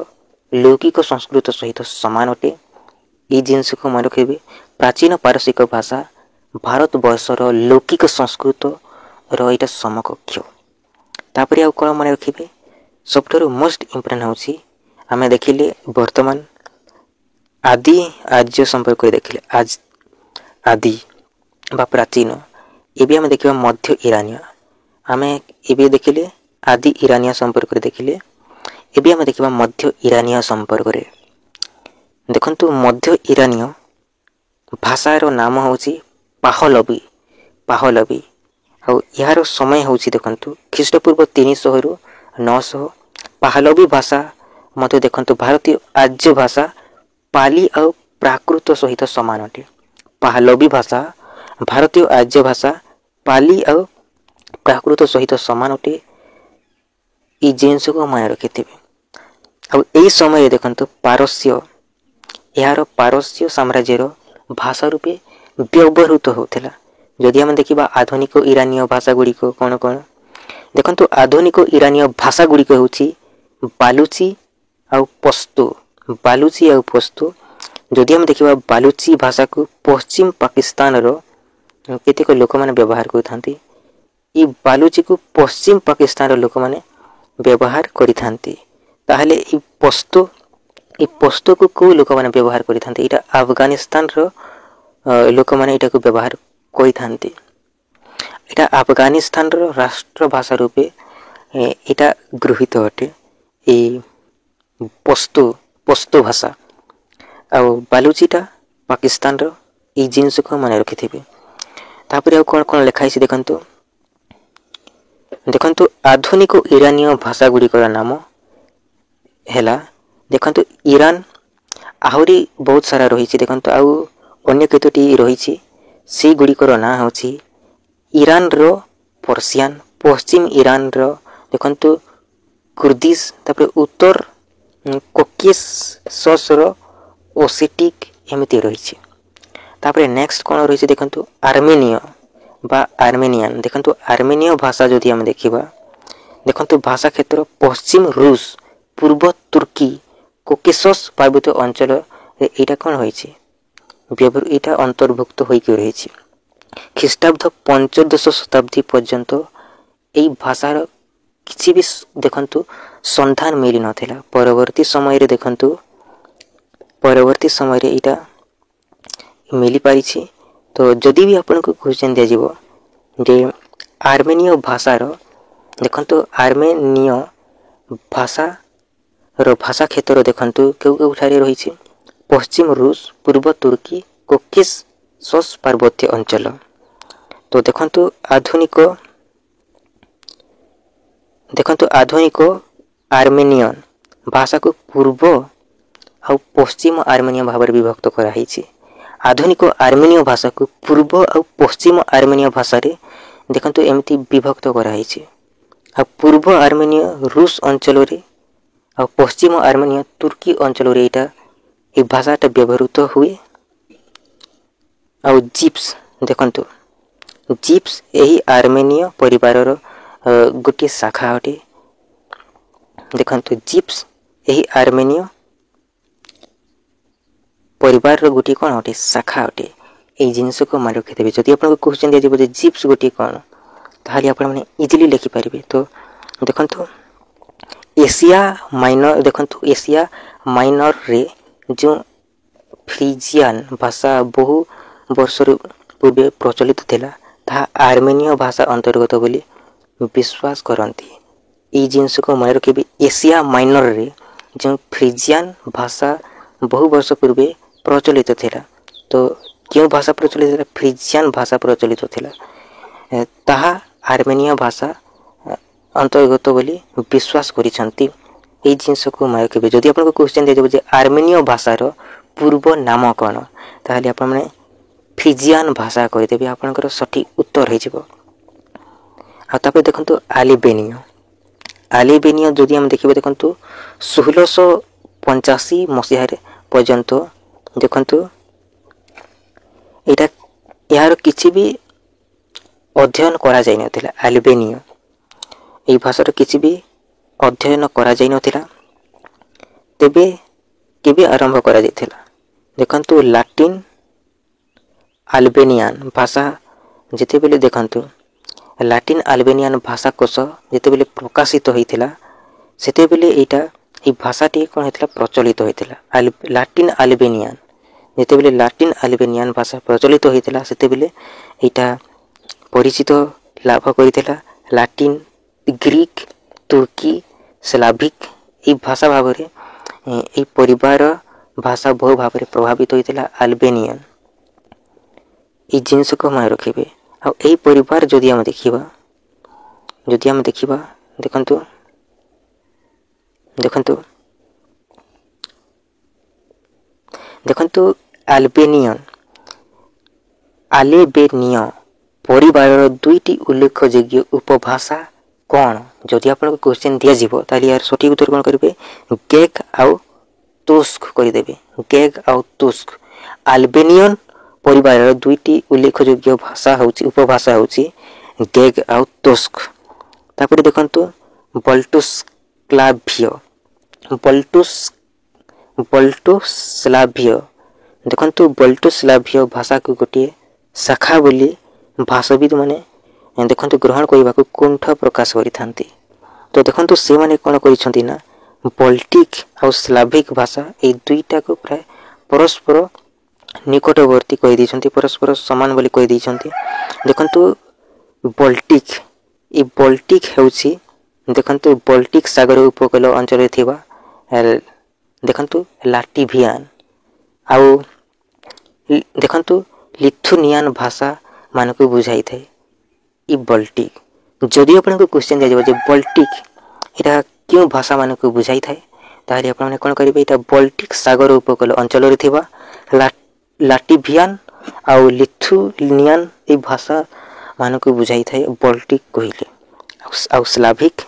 ଲୌକିକ ସଂସ୍କୃତ ସହିତ ସମାନ ଅଟେ। ଏହି ଜିନିଷକୁ ମନେ ରଖିବେ। ପ୍ରାଚୀନ ପାରସିକ ଭାଷା ଭାରତବର୍ଷର ଲୌକିକ ସଂସ୍କୃତର ଏଇଟା ସମକକ୍ଷ। ତାପରେ ଆଉ କ'ଣ ମନେ ରଖିବେ? ସବୁଠାରୁ ମୋଷ୍ଟ ଇମ୍ପୋର୍ଟାଣ୍ଟ ହେଉଛି आमे देखिले वर्तमान आदि आर्य संपर्क देखिले आज आदि बा प्राचीन एबे आमे देखिबा मध्य ईरानीय आमे एबे देखिले आदि ईरानीय संपर्क देखिले एबे आमे देखिबा मध्य ईरानीय संपर्क देखंतु मध्य ईरानीय भाषार नाम होची पाहलवी पाहलवी और यार समय होची देखंतु ख्रीष्टपूर्व 300 रु 900 पाहलवी भाषा मते देखंतु भारतीय आर्य भाषा पाली और प्राकृत सहित समान अटे पाहलवी भाषा भारतीय आर्य भाषा पाली और प्राकृत सहित समान अटे ई जिनस को मन रखिथिबे और एई समय देखंतु पारस्य यार पारस्य साम्राज्यर भाषा रूपे व्यवहृत होथिला जदि हम देखिबा आधुनिक ईरानीय भाषा गुडी को कोन कोन देखंतु आधुनिक ईरानीय भाषा गुडी को होची बालूची और पश्तो बालूची और पश्तो जदि हम देखिबा बालूची भाषा को पश्चिम पाकिस्तान रो केतेक लोक माने व्यवहार करथांती ई बालूची को पश्चिम पाकिस्तान रो लोक माने व्यवहार करिथांती ताहले ई पश्तो को लोक माने व्यवहार करिथांती इटा अफगानिस्तान रो लोक माने इटा को व्यवहार करिथांती इटा अफगानिस्तान रो राष्ट्र भाषा रूपे इटा गृहीत अटे ए पश्तो भाषा और बालूचीटा पाकिस्तान रो ई जिनस को मन रखिथिबे तापर कोन कोन लिखाई छै देखंतु देखंतु आधुनिक ईरानीय भाषा गुडी को नाम हैला देखंतु ईरान आहुरी बहुत सारा रही छी देखंतु आउ अन्य केतोटी रही छी से गुडी को ना होची ईरान रो पर्शियन पश्चिम ईरान रो देखंतु कुर्दिश तापर उत्तर कोकेसस रो ओसेटिक एमिति रही छी तापर नेक्स्ट कोन रही छी देखंतु आर्मेनिया बा आर्मेनियन देखंतु आर्मेनिया भाषा जदि हम देखिबा देखंतु भाषा क्षेत्र पश्चिम रूस पूर्व तुर्की कोकेसस पार्वत्य अंचल एटा कोन होई छी व्यवहार एटा अंतर्भुक्त होई के रही छी ख्रीष्टाब्द 15 शताब्दी पर्यंत एई भाषार किछि भी देखंतु संधान मिली नथिला परवर्ती समय रे देखंतु परवर्ती समय रे एटा मिली पारी छी तो जदि भी आपन को क्वेश्चन दिया जीवो जे आर्मेनियो भाषा रो देखंतु आर्मेनियो भाषा रो भाषा क्षेत्र देखंतु केउ ठारे रही छी पश्चिम रूस पूर्व तुर्की कोकेसस पार्वत्य अंचल तो देखंतु आधुनिक आर्मेनियन भाषा को पूर्व और पश्चिम आर्मेनिया भाव विभक्त करा हिची आधुनिक आर्मेनियो भाषा को पूर्व और पश्चिम आर्मेनिया भाषा रे देखंतु एमिति विभक्त करा हिची आ पूर्व आर्मेनिया रूस अंचल रे और पश्चिम आर्मेनिया तुर्की अंचल रे एटा ए भाषाटा व्यवहृत हुए और जिप्स देखंतु जिप्स एही आर्मेनिया परिवार रो गोटे शाखा अटे देखंतु जिप्स एही आर्मेनिया परिवार रो गोटे कोन अटे शाखा अटे ए जिंस को मन रखिदेबे जदि आपन को क्वेश्चन दिया जेबो जे जिप्स गोटे कोन ताहाली आपन माने इजीली लिखि परिबे तो देखंतु एशिया माइनर देखंतु एशिया माइनर रे जो फ्रीजियन भाषा बहु वर्ष पूर्व प्रचलित थिला ता आर्मेनिया भाषा अंतर्गत बोली विश्वास करंती ए जिंस को मन रखिबे एशिया माइनर रे जो फ्रीजियन भाषा बहु वर्ष पूर्व प्रचलित थिला तो क्यों भाषा प्रचलित थिला फ्रीजियन भाषा प्रचलित थिला ताहा आर्मेनिया भाषा अंतर्गत बोली विश्वास करिसंती ए जिंस को मन रखिबे जदि आपन को क्वेश्चन दे देबो जे आर्मेनिया भाषा रो पूर्व नाम कोन ताहाली आपन माने फ्रीजियन भाषा कहि देबे आपनकर सठिक उत्तर हे जिवो आ तापर देखंतु आलिबेनिया जदि हम देखिबे देखंतु 1685 मसिहा रे पर्यंत देखंतु एटा यार किछि भी अध्ययन करा जाय नथिला आल्बेनिया ए भाषार किछि भी अध्ययन करा जाय नथिला तेबे केबे आरंभ करा जायथिला देखंतु लैटिन अल्बेनियन भाषा जेते बेले देखंतु लैटिन अल्बेनियन भाषा कोश जेते बेले प्रकाशित होइथिला सेते बेले एटा এই ভাষাটি କ'ଣ ହେଇଥିଲା ପ୍ରଚଳିତ ହୋଇଥିଲା ଲାଟିନ୍ ଆଲବେନିଆନ୍। ଯେତେବେଳେ ଲାଟିନ୍ ଆଲବେନିଆନ୍ ଭାଷା ପ୍ରଚଳିତ ହୋଇଥିଲା ସେତେବେଳେ ଏଇଟା ପରିଚିତ ଲାଭ କରିଥିଲା। ଲାଟିନ୍, ଗ୍ରୀକ୍, ତୁର୍କୀ, ସ୍ଲାଭିକ୍ এই ଭାଷା ଭାବରେ এই ପରିବାର ଭାଷା ବହୁ ଭାବରେ ପ୍ରଭାବିତ ହୋଇଥିଲା ଆଲବେନିଆନ୍। এই ଜିନିଷକୁ ମନେ ରଖିବେ। ଆଉ ଏହି ପରିବାର ଯଦି ଆମେ ଦେଖିବା ଦେଖନ୍ତୁ ଆଲେବେନୀୟ ପରିବାରର ଦୁଇଟି ଉଲ୍ଲେଖଯୋଗ୍ୟ ଉପଭାଷା କ'ଣ? ଯଦି ଆପଣଙ୍କୁ କ୍ୱେଶ୍ଚିନ୍ ଦିଆଯିବ ତାହେଲେ ଏହାର ସଠିକ୍ ଉତ୍ତର କ'ଣ କରିବେ? ଗେଗ୍ ଆଉ ତୁସ୍କ କରିଦେବେ। ଗେଗ୍ ଆଉ ତୁସ୍କ। ଆଲବେନିୟନ୍ ପରିବାରର ଦୁଇଟି ଉଲ୍ଲେଖଯୋଗ୍ୟ ଉପଭାଷା ହେଉଛି ଗେଗ୍ ଆଉ ତୁସ୍କ। ତାପରେ ଦେଖନ୍ତୁ ବଲ୍ଟୁସ୍ଲାଭିୟ। ଦେଖନ୍ତୁ ବଲ୍ଟୁସ୍ଲାଭିୟ ଭାଷାକୁ ଗୋଟିଏ ଶାଖା ବୋଲି ଭାଷାବିତ୍ ମାନେ ଗ୍ରହଣ କରିବାକୁ କୁଣ୍ଠ ପ୍ରକାଶ କରିଥାନ୍ତି। ତ ଦେଖନ୍ତୁ ସେମାନେ କ'ଣ କରିଛନ୍ତି ନା ବଲ୍ଟିକ୍ ଆଉ ସ୍ଲାଭିକ୍ ଭାଷା ଏଇ ଦୁଇଟାକୁ ପ୍ରାୟ ପରସ୍ପର ନିକଟବର୍ତ୍ତୀ କହିଦେଇଛନ୍ତି, ପରସ୍ପର ସମାନ ବୋଲି କହିଦେଇଛନ୍ତି। ଦେଖନ୍ତୁ ବଲ୍ଟିକ୍ ହେଉଛି ବଲ୍ଟିକ୍ ସାଗର ଉପକୂଳ ଅଞ୍ଚଳରେ ଥିବା ଲାଟିଭିଆନ୍ ଆଉ ଲିଥୁନିଆନ୍ ଭାଷା ମାନଙ୍କୁ ବୁଝାଇଥାଏ ଇ ବଲ୍ଟିକ୍। ଯଦି ଆପଣଙ୍କୁ କ୍ୱେଶ୍ଚିନ୍ ଦିଆଯିବ ଯେ ବଲ୍ଟିକ୍ ଏଇଟା କେଉଁ ଭାଷାମାନଙ୍କୁ ବୁଝାଇଥାଏ ତାହେଲେ ଆପଣମାନେ କ'ଣ କରିବେ? ଏଇଟା ବଲ୍ଟିକ୍ ସାଗର ଉପକୂଳ ଅଞ୍ଚଳରେ ଥିବା ଲାଟିଭିଆନ୍ ଆଉ ଲିଥୁନିଆନ୍ ଏଇ ଭାଷାମାନଙ୍କୁ ବୁଝାଇଥାଏ ବଲ୍ଟିକ୍ କହିଲେ। ଆଉ ସ୍ଲାଭିକ୍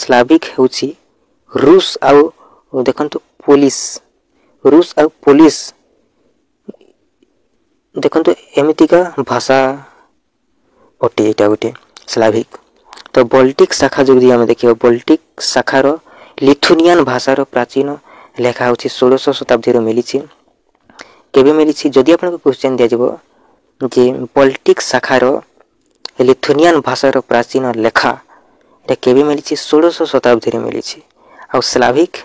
ସ୍ଲାଭିକ୍ ହେଉଛି ରୁଷ ଆଉ ପୋଲିଶ ଏମିତିକା ଭାଷା ଅଟେ ଏଇଟା ଗୋଟେ ସ୍ଲାଭିକ୍। ତ ବଲ୍ଟିକ୍ ଶାଖା ଯଦି ଆମେ ଦେଖିବା ବଲ୍ଟିକ୍ ଶାଖାର ଲିଥୁନିଆନ୍ ଭାଷାର ପ୍ରାଚୀନ ଲେଖା ହେଉଛି 16ଶ ଶତାବ୍ଦୀରେ ମିଳିଛି। କେବେ ମିଳିଛି? ଯଦି ଆପଣଙ୍କୁ କ୍ୱେଶ୍ଚିନ୍ ଦିଆଯିବ ଯେ ବଲ୍ଟିକ୍ ଶାଖାର ଲିଥୁନିଆନ୍ ଭାଷାର ପ୍ରାଚୀନ ଲେଖା এটা କେବେ ମିଳିଛି? 16ଶ ଶତାବ୍ଦୀରେ ମିଳିଛି। ଆଉ ସ୍ଲାଭିକ୍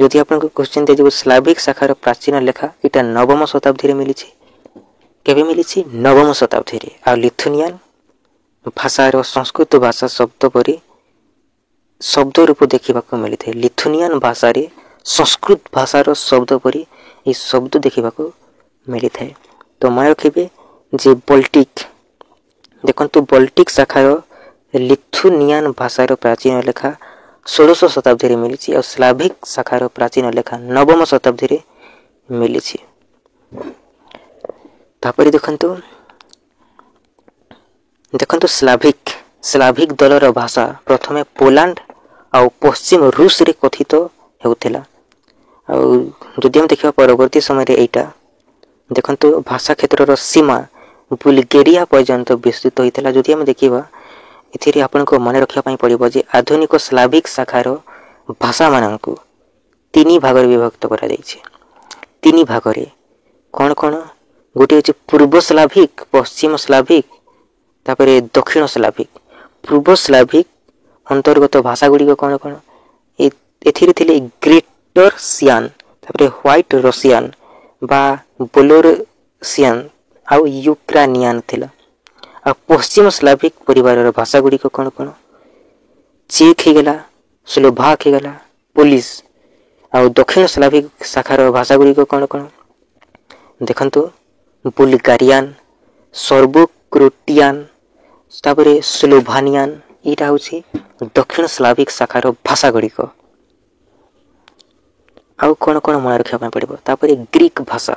ଯଦି ଆପଣଙ୍କୁ କ୍ୱେଶ୍ଚିନ୍ ଦିଆଯିବ ସ୍ଲାଭିକ୍ ଶାଖାର ପ୍ରାଚୀନ ଲେଖା ଏଇଟା 9ମ ଶତାବ୍ଦୀରେ ମିଳିଛି। କେବେ ମିଳିଛି? 9ମ ଶତାବ୍ଦୀରେ। ଆଉ ଲିଥୁନିଆନ୍ ଭାଷାର ସଂସ୍କୃତ ଭାଷା ଶବ୍ଦ ପରି ଶବ୍ଦ ରୂପ ଦେଖିବାକୁ ମିଳିଥାଏ। ଲିଥୁନିଆନ୍ ଭାଷାରେ ସଂସ୍କୃତ ଭାଷାର ଶବ୍ଦ ପରି ଏହି ଶବ୍ଦ ଦେଖିବାକୁ ମିଳିଥାଏ। ତ ମନେ ରଖିବେ ଯେ ବଲ୍ଟିକ୍ ଶାଖାର ଲିଥୁନିଆନ୍ ଭାଷାର ପ୍ରାଚୀନ ଲେଖା 16ଶ ଶତାବ୍ଦୀରେ ମିଳିଛି ଆଉ ସ୍ଲାଭିକ୍ ଶାଖାର ପ୍ରାଚୀନ ଲେଖା 9ମ ଶତାବ୍ଦୀରେ ମିଳିଛି। ତାପରେ ଦେଖନ୍ତୁ ସ୍ଲାଭିକ୍ ଦଳର ଭାଷା ପ୍ରଥମେ ପୋଲାଣ୍ଡ ଆଉ ପଶ୍ଚିମ ରୁଷରେ କଥିତ ହେଉଥିଲା। ଆଉ ଯଦି ଆମେ ଦେଖିବା ପରବର୍ତ୍ତୀ ସମୟରେ ଏଇଟା ଭାଷା କ୍ଷେତ୍ରର ସୀମା ବୁଲଗେରିଆ ପର୍ଯ୍ୟନ୍ତ ବିସ୍ତୃତ ହୋଇଥିଲା। ଯଦି ଆମେ ଦେଖିବା ଏଥିରେ ଆପଣଙ୍କୁ ମନେ ରଖିବା ପାଇଁ ପଡ଼ିବ ଯେ ଆଧୁନିକ ସ୍ଲାଭିକ୍ ଶାଖାର ଭାଷାମାନଙ୍କୁ 3 ଭାଗରେ ବିଭକ୍ତ କରାଯାଇଛି। 3 ଭାଗରେ କ'ଣ? ଗୋଟିଏ ହେଉଛି ପୂର୍ବ ସ୍ଲାଭିକ୍, ପଶ୍ଚିମ ସ୍ଲାଭିକ୍, ତାପରେ ଦକ୍ଷିଣ ସ୍ଲାଭିକ୍। ପୂର୍ବ ସ୍ଲାଭିକ୍ ଅନ୍ତର୍ଗତ ଭାଷା ଗୁଡ଼ିକ କ'ଣ? ଏଥିରେ ଥିଲେ ଗ୍ରେଟରସିଆନ୍, ତାପରେ ହ୍ୱାଇଟ୍ ରସିଆନ୍ ବା ବେଲୋରୁସିଆନ୍ ଆଉ ୟୁକ୍ରାନିଆନ୍ ଥିଲା। ଆଉ ପଶ୍ଚିମ ସ୍ଲାଭିକ୍ ପରିବାରର ଭାଷା ଗୁଡ଼ିକ କ'ଣ? ଚେକ୍ ହେଇଗଲା, ସ୍ଲୋଭାକ୍ ହେଇଗଲା, ପୋଲିଶ। ଆଉ ଦକ୍ଷିଣ ସ୍ଲାଭିକ୍ ଶାଖାର ଭାଷା ଗୁଡ଼ିକ କ'ଣ? ବୁଲଗାରିଆନ୍, ସର୍ବ କ୍ରୋଟିଆନ୍, ତାପରେ ସ୍ଲୋଭାନିଆନ୍। ଏଇଟା ହେଉଛି ଦକ୍ଷିଣ ସ୍ଲାଭିକ୍ ଶାଖାର ଭାଷା ଗୁଡ଼ିକ। ଆଉ କ'ଣ ମନେ ରଖିବା ପାଇଁ ପଡ଼ିବ? ତାପରେ ଗ୍ରୀକ୍ ଭାଷା।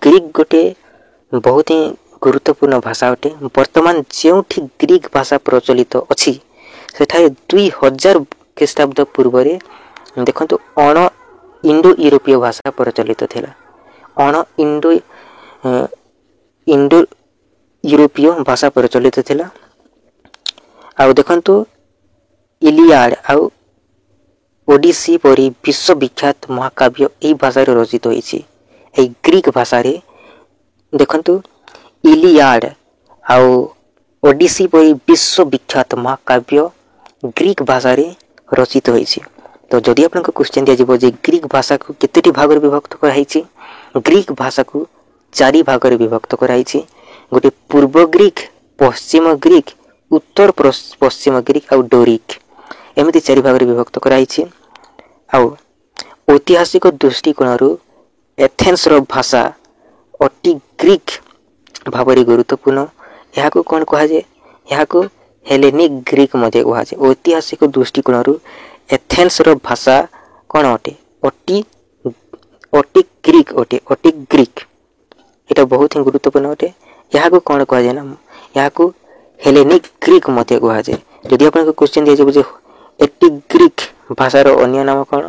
ଗ୍ରୀକ୍ ଗୋଟେ ବହୁତ ହିଁ ଗୁରୁତ୍ୱପୂର୍ଣ୍ଣ ଭାଷା ଅଟେ। ବର୍ତ୍ତମାନ ଯେଉଁଠି ଗ୍ରୀକ୍ ଭାଷା ପ୍ରଚଳିତ ଅଛି ସେଠାରେ 2000 ଖ୍ରୀଷ୍ଟାବ୍ଦ ପୂର୍ବରେ ଅଣ ଇଣ୍ଡୋ ୟୁରୋପୀୟ ଭାଷା ପ୍ରଚଳିତ ଥିଲା। ଅଣ ଇଣ୍ଡୋ ୟୁରୋପୀୟ ଭାଷା ପ୍ରଚଳିତ ଥିଲା। ଆଉ ଇଲିଆଡ୍ ଆଉ ଓଡିସି ପରି ବିଶ୍ୱବିଖ୍ୟାତ ମହାକାବ୍ୟ ଏହି ଭାଷାରେ ରଚିତ ହୋଇଛି। ଏହି ଗ୍ରୀକ୍ ଭାଷାରେ ଇଲିଆଡ୍ ଆଉ ଓଡିସି ପରି ବିଶ୍ୱବିଖ୍ୟାତ ମହାକାବ୍ୟ ଗ୍ରୀକ୍ ଭାଷାରେ ରଚିତ ହୋଇଛି। ତ ଯଦି ଆପଣଙ୍କୁ କ୍ୱେଶ୍ଚିନ୍ ଦିଆଯିବ ଯେ ଗ୍ରୀକ୍ ଭାଷାକୁ କେତୋଟି ଭାଗରେ ବିଭକ୍ତ କରାଯାଇଛି, ଗ୍ରୀକ୍ ଭାଷାକୁ 4 ଭାଗରେ ବିଭକ୍ତ କରାଯାଇଛି। ଗୋଟେ ପୂର୍ବ ଗ୍ରୀକ୍, ପଶ୍ଚିମ ଗ୍ରୀକ୍, ଉତ୍ତର ପଶ୍ଚିମ ଗ୍ରୀକ୍ ଆଉ ଡୋରିକ୍, ଏମିତି 4 ଭାଗରେ ବିଭକ୍ତ କରାଯାଇଛି। ଆଉ ଐତିହାସିକ ଦୃଷ୍ଟିକୋଣରୁ ଏଥେନ୍ସର ଭାଷା ଅତି ଗ୍ରୀକ୍ ଭାବରେ ଗୁରୁତ୍ୱପୂର୍ଣ୍ଣ। ଏହାକୁ କ'ଣ କୁହାଯାଏ? ଏହାକୁ ହେଲେନିକ୍ ଗ୍ରୀକ୍ ମଧ୍ୟ କୁହାଯାଏ। ଐତିହାସିକ ଦୃଷ୍ଟିକୋଣରୁ ଏଥେନ୍ସର ଭାଷା କ'ଣ ଅଟେ? ଅଟି ଗ୍ରୀକ୍ ଅଟେ। ଅଟି ଗ୍ରୀକ୍, ଏଇଟା ବହୁତ ହିଁ ଗୁରୁତ୍ୱପୂର୍ଣ୍ଣ ଅଟେ। ଏହାକୁ କ'ଣ କୁହାଯାଏ ନା, ଏହାକୁ ହେଲେନିକ୍ ଗ୍ରୀକ୍ ମଧ୍ୟ କୁହାଯାଏ। ଯଦି ଆପଣଙ୍କୁ କ୍ୱେଶ୍ଚିନ୍ ଦିଆଯିବ ଯେ ଏଟି ଗ୍ରୀକ୍ ଭାଷାର ଅନ୍ୟ ନାମ କ'ଣ?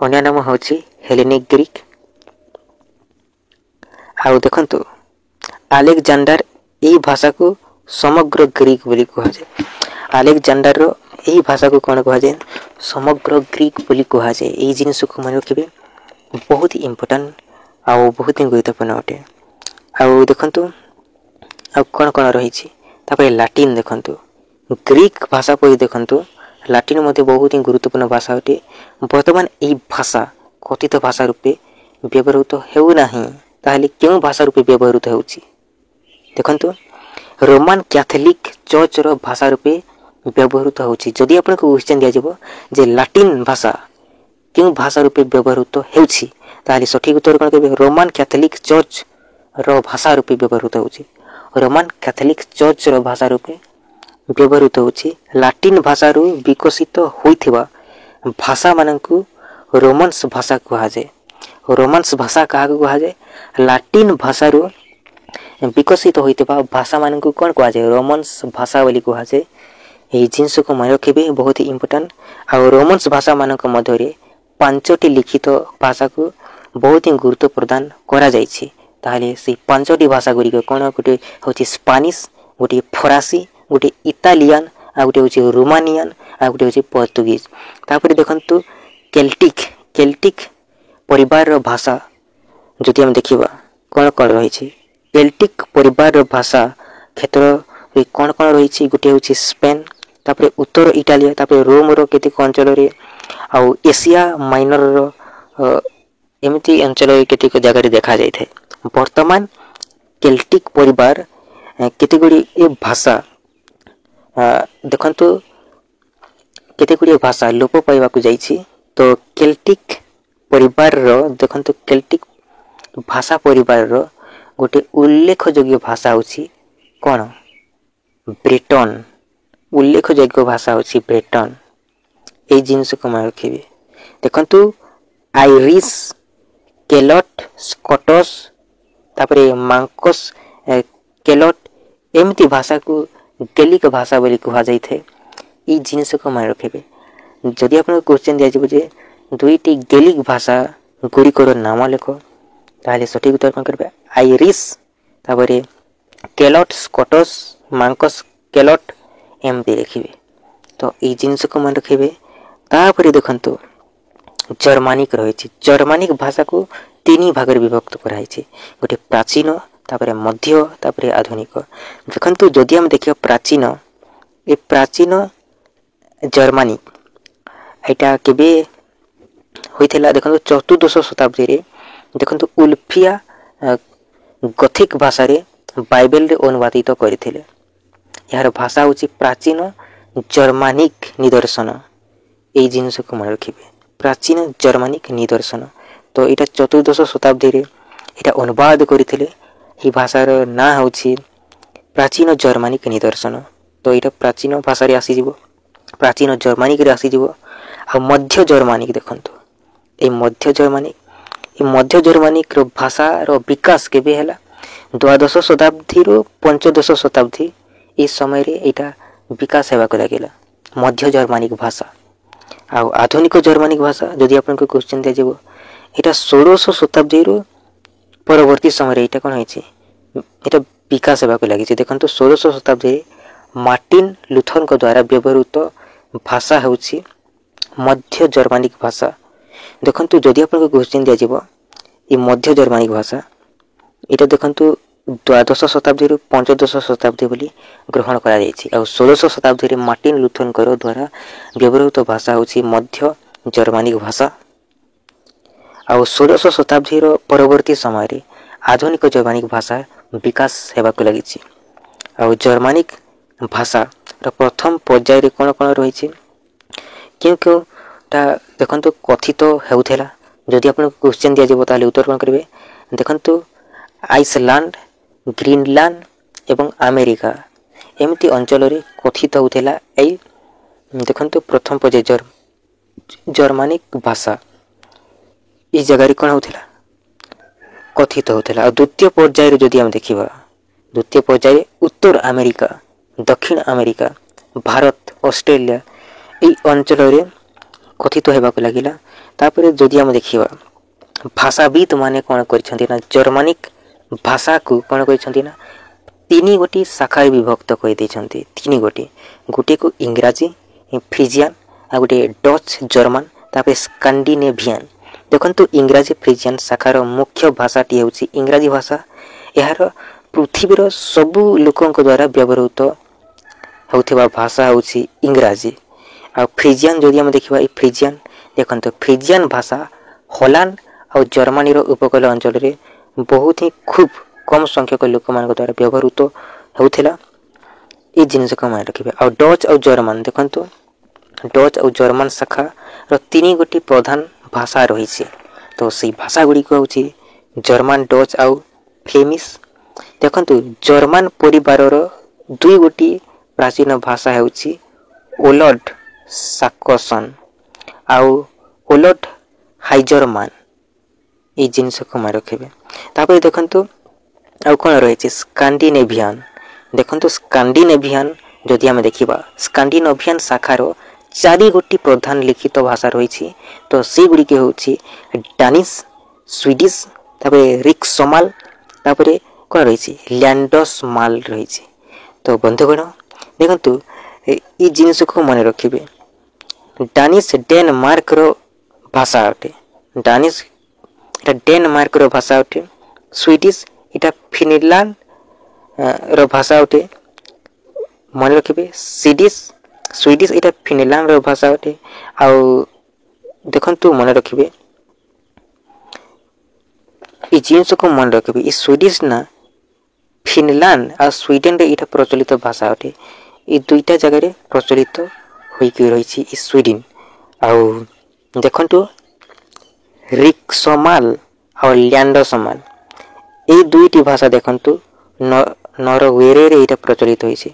ଅନ୍ୟ ନାମ ହେଉଛି ହେଲେନିକ୍ ଗ୍ରୀକ୍। ଆଉ ଦେଖନ୍ତୁ, ଆଲେକଜାଣ୍ଡାର ଏହି ଭାଷାକୁ ସମଗ୍ର ଗ୍ରୀକ୍ ବୋଲି କୁହାଯାଏ। ଆଲେକଜାଣ୍ଡାରର ଏହି ଭାଷାକୁ କ'ଣ କୁହାଯାଏ? ସମଗ୍ର ଗ୍ରୀକ୍ ବୋଲି କୁହାଯାଏ। ଏହି ଜିନିଷକୁ ମନେ ରଖିବେ, ବହୁତ ଇମ୍ପୋର୍ଟାଣ୍ଟ ଆଉ ବହୁତ ହିଁ ଗୁରୁତ୍ୱପୂର୍ଣ୍ଣ ଅଟେ। ଆଉ ଦେଖନ୍ତୁ ଆଉ କ'ଣ କ'ଣ ରହିଛି। ତାପରେ ଲାଟିନ୍ ଦେଖନ୍ତୁ, ଗ୍ରୀକ୍ ଭାଷା ପରି ଦେଖନ୍ତୁ ଲାଟିନ୍ ମଧ୍ୟ ବହୁତ ହିଁ ଗୁରୁତ୍ୱପୂର୍ଣ୍ଣ ଭାଷା ଅଟେ। ବର୍ତ୍ତମାନ ଏହି ଭାଷା କଥିତ ଭାଷା ରୂପେ ବ୍ୟବହୃତ ହେଉନାହିଁ। ତାହେଲେ କେଉଁ ଭାଷା ରୂପେ ବ୍ୟବହୃତ ହେଉଛି? ଦେଖନ୍ତୁ, ରୋମାନ କ୍ୟାଥୋଲିକ୍ ଚର୍ଚ୍ଚର ଭାଷା ରୂପେ ବ୍ୟବହୃତ ହେଉଛି। ଯଦି ଆପଣଙ୍କୁ କ୍ୱେଶ୍ଚିନ୍ ଦିଆଯିବ ଯେ ଲାଟିନ୍ ଭାଷା କେଉଁ ଭାଷା ରୂପେ ବ୍ୟବହୃତ ହେଉଛି, ତାହେଲେ ସଠିକ୍ ଉତ୍ତର କ'ଣ କହିବେ? ରୋମାନ କ୍ୟାଥୋଲିକ୍ ଚର୍ଚ୍ଚର ଭାଷା ରୂପେ ବ୍ୟବହୃତ ହେଉଛି। ରୋମାନ କ୍ୟାଥୋଲିକ୍ ଚର୍ଚ୍ଚର ଭାଷା ରୂପେ ବ୍ୟବହୃତ ହେଉଛି। ଲାଟିନ୍ ଭାଷାରୁ ବିକଶିତ ହୋଇଥିବା ଭାଷାମାନଙ୍କୁ ରୋମାନ୍ସ ଭାଷା କୁହାଯାଏ। ରୋମାନ୍ସ ଭାଷା କାହାକୁ କୁହାଯାଏ? ଲାଟିନ୍ ଭାଷାରୁ ବିକଶିତ ହୋଇଥିବା ଭାଷାମାନଙ୍କୁ କ'ଣ କୁହାଯାଏ? ରୋମାନ୍ସ ଭାଷା ବୋଲି କୁହାଯାଏ। ଏହି ଜିନିଷକୁ ମନେ ରଖିବେ, ବହୁତ ଇମ୍ପୋର୍ଟାଣ୍ଟ। ଆଉ ରୋମାନ୍ସ ଭାଷାମାନଙ୍କ ମଧ୍ୟରେ 5ଟି ଲିଖିତ ଭାଷାକୁ ବହୁତ ହିଁ ଗୁରୁତ୍ୱ ପ୍ରଦାନ କରାଯାଇଛି। ତାହେଲେ ସେଇ 5ଟି ଭାଷା ଗୁଡ଼ିକ କ'ଣ? ଗୋଟେ ହେଉଛି ସ୍ପାନିଶ, ଗୋଟିଏ ଫରାସୀ, ଗୋଟିଏ ଇଟାଲିଆନ୍, ଆଉ ଗୋଟେ ହେଉଛି ରୋମାନିଆନ୍, ଆଉ ଗୋଟେ ହେଉଛି ପର୍ତ୍ତୁଗୀଜ। ତାପରେ ଦେଖନ୍ତୁ କେଲ୍ଟିକ୍ ପରିବାରର ଭାଷା ଯଦି ଆମେ ଦେଖିବା କ'ଣ କ'ଣ ରହିଛି। କେଲ୍ଟିକ୍ ପରିବାରର ଭାଷା କ୍ଷେତ୍ରରେ କ'ଣ କ'ଣ ରହିଛି? ଗୋଟିଏ ହେଉଛି ସ୍ପେନ୍, ତାପରେ ଉତ୍ତର ଇଟାଲିଆ, ତାପରେ ରୋମର କେତେକ ଅଞ୍ଚଳରେ, ଆଉ ଏସିଆ ମାଇନରର ଏମିତି ଅଞ୍ଚଳରେ କେତେକ ଜାଗାରେ ଦେଖାଯାଇଥାଏ। ବର୍ତ୍ତମାନ କେଲ୍ଟିକ୍ ପରିବାର କେତେଗୁଡ଼ିଏ ଭାଷା ଦେଖନ୍ତୁ କେତେଗୁଡ଼ିଏ ଭାଷା ଲୋପ ପାଇବାକୁ ଯାଇଛି। ତ କେଲ୍ଟିକ୍ ପରିବାରର ଦେଖନ୍ତୁ, କେଲ୍ଟିକ୍ ଭାଷା ପରିବାରର ଗୋଟେ ଉଲ୍ଲେଖଯୋଗ୍ୟ ଭାଷା ହେଉଛି କ'ଣ? ବ୍ରିଟନ୍। ଉଲ୍ଲେଖଯୋଗ୍ୟ ଭାଷା ହେଉଛି ବ୍ରିଟନ୍। এই ଜିନିଷକୁ ମନେ ରଖିବେ। ଦେଖନ୍ତୁ, ଆଇରିଶ, କେଲଟ୍, ସ୍କଟସ୍, ତାପରେ ମାଙ୍କସ୍, କେଲଟ୍, ଏମିତି ଭାଷାକୁ ଗେଲିକ୍ ଭାଷା ବୋଲି କୁହାଯାଇଥାଏ। এই ଜିନିଷକୁ ମନେ ରଖିବେ। ଯଦି ଆପଣଙ୍କୁ କ୍ୱେଶ୍ଚିନ୍ ଦିଆଯିବ ଯେ 2ଟି ଗେଲିକ୍ ଭାଷା ଗୁଡ଼ିକର ନାମ ଲେଖ, ତାହେଲେ ସଠିକ୍ ଉତ୍ତର କ'ଣ କରିବେ? ଆଇରିଶ, ତାପରେ କେଲଟ୍, ସ୍କଟସ୍, ମାଙ୍କସ୍, କେଲଟ୍, ଏମିତି ଲେଖିବେ। ତ এই ଜିନିଷକୁ ମନେ ରଖିବେ। ତାପରେ ଦେଖନ୍ତୁ, ଜର୍ମାନିକ୍ ରହିଛି। ଜର୍ମାନିକ୍ ଭାଷାକୁ 3 ଭାଗରେ ବିଭକ୍ତ କରାଯାଇଛି। ଗୋଟେ ପ୍ରାଚୀନ, ତାପରେ ମଧ୍ୟ, ତାପରେ ଆଧୁନିକ। ଦେଖନ୍ତୁ, ଯଦି ଆମେ ଦେଖିବା ପ୍ରାଚୀନ, ଏ ପ୍ରାଚୀନ ଜର୍ମାନିକ୍ ଏଇଟା କେବେ ହୋଇଥିଲା? ଦେଖନ୍ତୁ, 14ଶ ଶତାବ୍ଦୀରେ ଦେଖନ୍ତୁ ଉଲଫିଆ ଗଥିକ୍ ଭାଷାରେ ବାଇବେଲରେ ଅନୁବାଦିତ କରିଥିଲେ। ଏହାର ଭାଷା ହେଉଛି ପ୍ରାଚୀନ ଜର୍ମାନିକ୍ ନିଦର୍ଶନ। এই ଜିନିଷକୁ ମନେ ରଖିବେ, ପ୍ରାଚୀନ ଜର୍ମାନିକ୍ ନିଦର୍ଶନ। ତ ଏଇଟା 14ଶ ଶତାବ୍ଦୀରେ ଏଇଟା ଅନୁବାଦ କରିଥିଲେ। ଏହି ଭାଷାର ନାଁ ହେଉଛି ପ୍ରାଚୀନ ଜର୍ମାନିକ୍ ନିଦର୍ଶନ। ତ ଏଇଟା ପ୍ରାଚୀନ ଭାଷାରେ ଆସିଯିବ, ପ୍ରାଚୀନ ଜର୍ମାନିକ୍ରେ ଆସିଯିବ। ଆଉ ମଧ୍ୟ ଜର୍ମାନିକ୍ ଦେଖନ୍ତୁ, এই ମଧ୍ୟ ଜର୍ମାନିକ୍ର ଭାଷାର ବିକାଶ କେବେ ହେଲା? ଦ୍ୱାଦଶ ଶତାବ୍ଦୀରୁ ପଞ୍ଚଦଶ ଶତାବ୍ଦୀ এই ସମୟରେ ଏଇଟା ବିକାଶ ହେବାକୁ ଲାଗିଲା, ମଧ୍ୟ ଜର୍ମାନିକ୍ ଭାଷା। ଆଉ ଆଧୁନିକ ଜର୍ମାନିକ୍ ଭାଷା ଯଦି ଆପଣଙ୍କୁ କ୍ୱେଶ୍ଚିନ୍ ଦିଆଯିବ, ଏଇଟା 16ଶ ଶତାବ୍ଦୀରୁ ପରବର୍ତ୍ତୀ ସମୟରେ ଏଇଟା କ'ଣ ହେଇଛି? ଏଇଟା ବିକାଶ ହେବାକୁ ଲାଗିଛି। ଦେଖନ୍ତୁ, 16ଶ ଶତାବ୍ଦୀରେ ମାର୍ଟିନ୍ ଲୁଥରଙ୍କ ଦ୍ୱାରା ବ୍ୟବହୃତ ଭାଷା ହେଉଛି ମଧ୍ୟ ଜର୍ମାନିକ୍ ଭାଷା। ଦେଖନ୍ତୁ, ଯଦି ଆପଣଙ୍କୁ କ୍ୱେଶ୍ଚିନ୍ ଦିଆଯିବ ଏ ମଧ୍ୟ ଜର୍ମାନିକ୍ ଭାଷା, এটা ଦେଖନ୍ତୁ ଦ୍ୱାଦଶ ଶତାବ୍ଦୀରୁ ପଞ୍ଚଦଶ ଶତାବ୍ଦୀ ବୋଲି ଗ୍ରହଣ କରାଯାଇଛି। ଆଉ 16ଶ ଶତାବ୍ଦୀରେ ମାର୍ଟିନ ଲୁଥରଙ୍କ ଦ୍ୱାରା ବ୍ୟବହୃତ ଭାଷା ହେଉଛି ମଧ୍ୟ ଜର୍ମାନିକ ଭାଷା। ଆଉ 16ଶ ଶତାବ୍ଦୀର ପରବର୍ତ୍ତୀ ସମୟରେ ଆଧୁନିକ ଜର୍ମାନିକ ଭାଷା ବିକାଶ ହେବାକୁ ଲାଗିଛି। ଆଉ ଜର୍ମାନିକ ଭାଷାର ପ୍ରଥମ ପର୍ଯ୍ୟାୟରେ କ'ଣ କ'ଣ ରହିଛି, କେଉଁଟା ଦେଖନ୍ତୁ କଥିତ ହେଉଥିଲା। ଯଦି ଆପଣଙ୍କୁ କ୍ୱେଶ୍ଚନ୍ ଦିଆଯିବ ତାହେଲେ ଉତ୍ତର କ'ଣ କରିବେ? ଦେଖନ୍ତୁ ଆଇସଲ୍ୟାଣ୍ଡ, ଗ୍ରୀନଲ୍ୟାଣ୍ଡ ଏବଂ ଆମେରିକା ଏମିତି ଅଞ୍ଚଳରେ କଥିତ ହେଉଥିଲା ଏଇ ଦେଖନ୍ତୁ ପ୍ରଥମ ପର୍ଯ୍ୟାୟ ଜର୍ମାନିକ ଭାଷା ଏଇ ଜାଗାରେ କ'ଣ ହେଉଥିଲା, କଥିତ ହେଉଥିଲା। ଆଉ ଦ୍ୱିତୀୟ ପର୍ଯ୍ୟାୟରେ ଯଦି ଆମେ ଦେଖିବା, ଦ୍ୱିତୀୟ ପର୍ଯ୍ୟାୟରେ ଉତ୍ତର ଆମେରିକା, ଦକ୍ଷିଣ ଆମେରିକା, ଭାରତ, ଅଷ୍ଟ୍ରେଲିଆ ଏଇ ଅଞ୍ଚଳରେ କଥିତ ହେବାକୁ ଲାଗିଲା। ତାପରେ ଯଦି ଆମେ ଦେଖିବା ଭାଷାବିତ୍ ମାନେ କ'ଣ କରିଛନ୍ତି ନା ଜର୍ମାନିକ ଭାଷାକୁ କ'ଣ କରିଛନ୍ତି ନା ତିନି ଗୋଟି ଶାଖାରେ ବିଭକ୍ତ କରିଦେଇଛନ୍ତି। ତିନି ଗୋଟି, ଗୋଟିଏକୁ ଇଂରାଜୀ, ଫ୍ରିଜିଆନ୍, ଆଉ ଗୋଟିଏ ଡଚ୍ ଜର୍ମାନ, ତାପରେ ସ୍କାଣ୍ଡିନେଭିଆନ୍। ଦେଖନ୍ତୁ ଇଂରାଜୀ ଫ୍ରିଜିଆନ୍ ଶାଖାର ମୁଖ୍ୟ ଭାଷାଟି ହେଉଛି ଇଂରାଜୀ ଭାଷା। ଏହାର ପୃଥିବୀର ସବୁ ଲୋକଙ୍କ ଦ୍ୱାରା ବ୍ୟବହୃତ ହେଉଥିବା ଭାଷା ହେଉଛି ଇଂରାଜୀ। ଆଉ ଫ୍ରିଜିଆନ୍ ଯଦି ଆମେ ଦେଖିବା, ଏଇ ଫ୍ରିଜିଆନ୍ ଦେଖନ୍ତୁ ଫ୍ରିଜିଆନ୍ ଭାଷା ହଲାଣ୍ଡ ଆଉ ଜର୍ମାନୀର ଉପକୂଳ ଅଞ୍ଚଳରେ ବହୁତ ହିଁ ଖୁବ୍ କମ୍ ସଂଖ୍ୟକ ଲୋକମାନଙ୍କ ଦ୍ୱାରା ବ୍ୟବହୃତ ହେଉଥିଲା। ଏଇ ଜିନିଷକୁ ମନେ ରଖିବେ। ଆଉ ଡଚ୍ ଆଉ ଜର୍ମାନ ଦେଖନ୍ତୁ ଡଚ୍ ଆଉ ଜର୍ମାନ ଶାଖାର ତିନି ଗୋଟି ପ୍ରଧାନ ଭାଷା ରହିଛି। ତ ସେଇ ଭାଷା ଗୁଡ଼ିକ ହେଉଛି ଜର୍ମାନ, ଡଚ୍ ଆଉ ଫ୍ଲେମିସ୍। ଦେଖନ୍ତୁ ଜର୍ମାନ ପରିବାରର ଦୁଇ ଗୋଟି ପ୍ରାଚୀନ ଭାଷା ହେଉଛି ଓଲ୍ଡ ସାକ୍ସନ୍ ଆଉ ଓଲ୍ଡ ହାଇଜରମାନ। ଏଇ ଜିନିଷକୁ ମନେ ରଖିବେ। ତାପରେ ଦେଖନ୍ତୁ ଆଉ କ'ଣ ରହିଛି ସ୍କାଣ୍ଡିନେଭିଆନ୍। ଦେଖନ୍ତୁ ସ୍କାଣ୍ଡିନେଭିଆନ୍ ଯଦି ଆମେ ଦେଖିବା, ସ୍କାଣ୍ଡିନେଭିଆନ୍ ଶାଖାର ଚାରି ଗୋଟି ପ୍ରଧାନ ଲିଖିତ ଭାଷା ରହିଛି। ତ ସେଗୁଡ଼ିକ ହେଉଛି ଡାନିଶ, ସ୍ୱିଡ଼ିଶ, ତାପରେ ରିକ୍ସମାଲ, ତାପରେ କ'ଣ ରହିଛି ଲ୍ୟାଣ୍ଡସ୍ମାଲ ରହିଛି। ତ ବନ୍ଧୁଗଣ ଦେଖନ୍ତୁ ଏଇ ଜିନିଷକୁ ମନେ ରଖିବେ। ଡାନିଶ ଡେନମାର୍କର ଭାଷା ଅଟେ। ଡାନିଶ এটা ଡେନମାର୍କର ଭାଷା ଅଟେ। ସ୍ୱିଡ଼ିଶ এটা ଫିନଲାଣ୍ଡର ଭାଷା ଅଟେ। ମନେ ରଖିବେ ସ୍ୱିଡ଼ିଶ এটা ଫିନଲାଣ୍ଡର ଭାଷା ଅଟେ। ଆଉ ଦେଖନ୍ତୁ ମନେ ରଖିବେ এই ଜିନିଷକୁ ମନେ ରଖିବେ, এই ସ୍ୱିଡ଼ିଶ ନା ଫିନଲାଣ୍ଡ ଆଉ ସ୍ୱିଡେନରେ ଏଇଟା ପ୍ରଚଳିତ ଭାଷା ଅଟେ। ଏଇ ଦୁଇଟା ଜାଗାରେ ପ୍ରଚଳିତ ହୋଇକି ରହିଛି ଏ ସ୍ୱିଡେନ। ଆଉ ଦେଖନ୍ତୁ ରିକ୍ସମାଲ ଆଉ ଲ୍ୟାଣ୍ଡସମାଲ ଏଇ ଦୁଇଟି ଭାଷା ଦେଖନ୍ତୁ ନରୱେରେ ଏଇଟା ପ୍ରଚଳିତ ହୋଇଛି।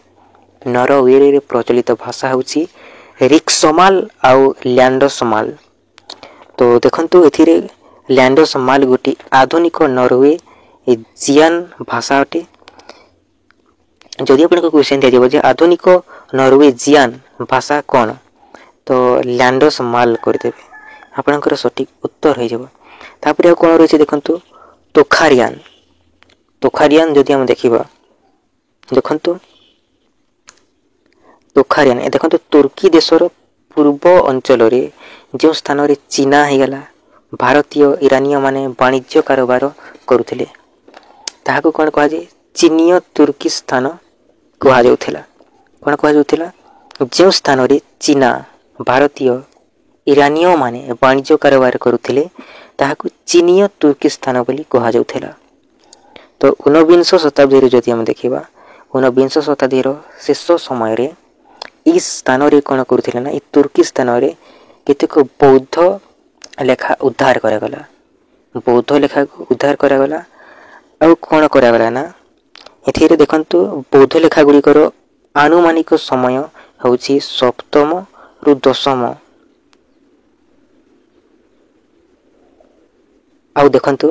ନରୱେରେ ପ୍ରଚଳିତ ଭାଷା ହେଉଛି ରିକ୍ସମାଲ ଆଉ ଲ୍ୟାଣ୍ଡସମାଲ। ତ ଦେଖନ୍ତୁ ଏଥିରେ ଲ୍ୟାଣ୍ଡସମାଲ ଗୋଟି ଆଧୁନିକ ନରୱେ ଜିଆନ୍ ଭାଷା ଅଟେ। ଯଦି ଆପଣଙ୍କୁ କ୍ୱେଶ୍ଚନ୍ ଦିଆଯିବ ଯେ ଆଧୁନିକ ନରୱେଜିଆନ୍ ଭାଷା କ'ଣ, ତ ଲ୍ୟାଣ୍ଡସମାଲ କରିଦେବେ, ଆପଣଙ୍କର ସଠିକ୍ ଉତ୍ତର ହୋଇଯିବ। ତାପରେ ଆଉ କ'ଣ ରହିଛି ଦେଖନ୍ତୁ ତୋଖାରିଆନ୍। ତୋଖାରିଆନ୍ ଯଦି ଆମେ ଦେଖିବା, ଦେଖନ୍ତୁ ତୋଖାରିଆନ୍ ଦେଖନ୍ତୁ ତୁର୍କୀ ଦେଶର ପୂର୍ବ ଅଞ୍ଚଳରେ ଯେଉଁ ସ୍ଥାନରେ ଚୀନା ହେଇଗଲା ଭାରତୀୟ ଇରାନୀୟ ମାନେ ବାଣିଜ୍ୟ କାରବାର କରୁଥିଲେ, ତାହାକୁ କ'ଣ କୁହାଯାଏ ଚୀନୀୟ ତୁର୍କୀ ସ୍ଥାନ କୁହାଯାଉଥିଲା। କ'ଣ କୁହାଯାଉଥିଲା? ଯେଉଁ ସ୍ଥାନରେ ଚୀନା ଭାରତୀୟ ଇରାନୀୟ ମାନେ ବାଣିଜ୍ୟ କାରବାର କରୁଥିଲେ ତାହାକୁ ଚୀନୀୟ ତୁର୍କୀ ସ୍ଥାନ ବୋଲି କୁହାଯାଉଥିଲା। ତ ଊନବିଂଶ ଶତାବ୍ଦୀରେ ଯଦି ଆମେ ଦେଖିବା, ଊନବିଂଶ ଶତାବ୍ଦୀର ଶେଷ ସମୟରେ ଏହି ସ୍ଥାନରେ କ'ଣ କରୁଥିଲେ ନା, ଏହି ତୁର୍କୀ ସ୍ଥାନରେ କେତେକ ବୌଦ୍ଧ ଲେଖା ଉଦ୍ଧାର କରାଗଲା। ବୌଦ୍ଧ ଲେଖାକୁ ଉଦ୍ଧାର କରାଗଲା। ଆଉ କ'ଣ କରାଗଲା ନା, ଏଥିରେ ଦେଖନ୍ତୁ ବୌଦ୍ଧ ଲେଖା ଗୁଡ଼ିକର ଆନୁମାନିକ ସମୟ ହେଉଛି 7ମରୁ 10ମ। ଆଉ ଦେଖନ୍ତୁ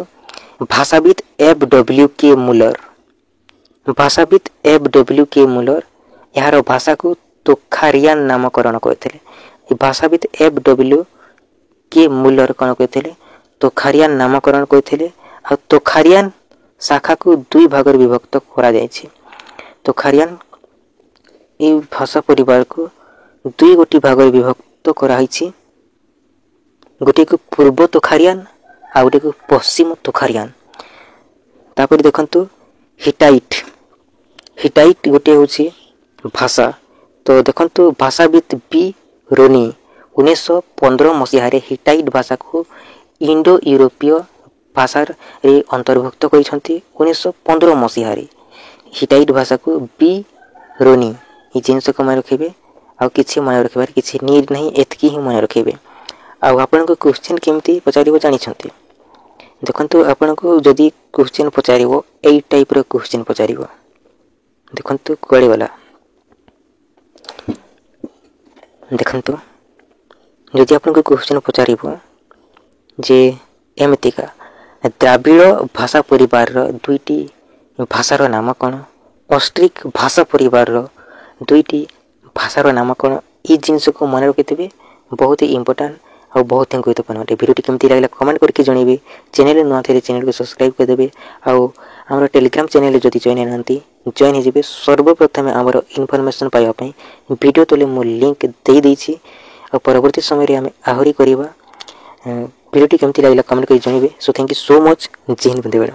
ଭାଷାବିତ୍ FWK ମୁଲର, ଭାଷାବିତ୍ FWK ମୁଲର ଏହାର ଭାଷାକୁ ତୋଖାରିଆନ୍ ନାମକରଣ କରିଥିଲେ। ଏ ଭାଷାବିତ୍ FWK ମୁଲର କ'ଣ କହିଥିଲେ? ତୋଖାରିଆନ୍ ନାମକରଣ କରିଥିଲେ। ଆଉ ତୋଖାରିଆନ୍ ଶାଖାକୁ ଦୁଇ ଭାଗରେ ବିଭକ୍ତ କରାଯାଇଛି। ତୋଖାରିଆନ୍ এই ভাষা পরিবারକୁ ଦୁଇ ଗୋଟି ଭାଗରେ ବିଭକ୍ତ କରାଯାଇଛି। ଗୋଟିଏକୁ ପୂର୍ବ ତୋଖାରିଆନ୍ ଆଉ ଗୋଟିଏକୁ ପଶ୍ଚିମ ତୋଖାରିଆନ୍। ତାପରେ ଦେଖନ୍ତୁ हिटाइट हिटाइट गोटे हूँ भाषा। तो देखो भाषाविद बी रोनी 1915 मसीह हिटाइट भाषा को इंडो यूरोपीय भाषा रे अंतर्भुक्त कर 1915 मसीह हिटाइट भाषा को बी रोनी ये जिनस को मन रखिए आउ किसी मन रखार किसी नीड नहीं एतकी ही मन रखिए। आपण को क्वेश्चन केमती पचार जानते देखो आपण को जदि क्वेश्चन पचार यही टाइप रो क्वेश्चन पचार देखो कुआड़े गला देखो जदि आपन को क्वेश्चन पचार जे एमतिका द्राविड़ भाषा परिवार रो दुईटी भाषार नाम कौन ऑस्ट्रिक भाषा परिवार रो दुईटी भाषार नाम कौन ये जिनस को मन रखिथे बहुत ही इंपोर्टेंट और बहुत ही गुरुत्वपूर्ण अटे। वीडियो केमती लागला कमेंट करके जनइबे। चैनल नुआ थे चैनल को सब्सक्राइब कर देबे आउ हमर टेलीग्राम चैनल जदि जॉइन नांती जॉइन हो सर्वप्रथम आमर इनफॉरमेशन पाइबा पई वीडियो तले मो लिंक दे देछि और परवर्ती समय रे हम आहुरी करबा। वीडियो केमती लागला कमेंट कर जनइबे। So thank you so much. जय हिंद बंधुगण।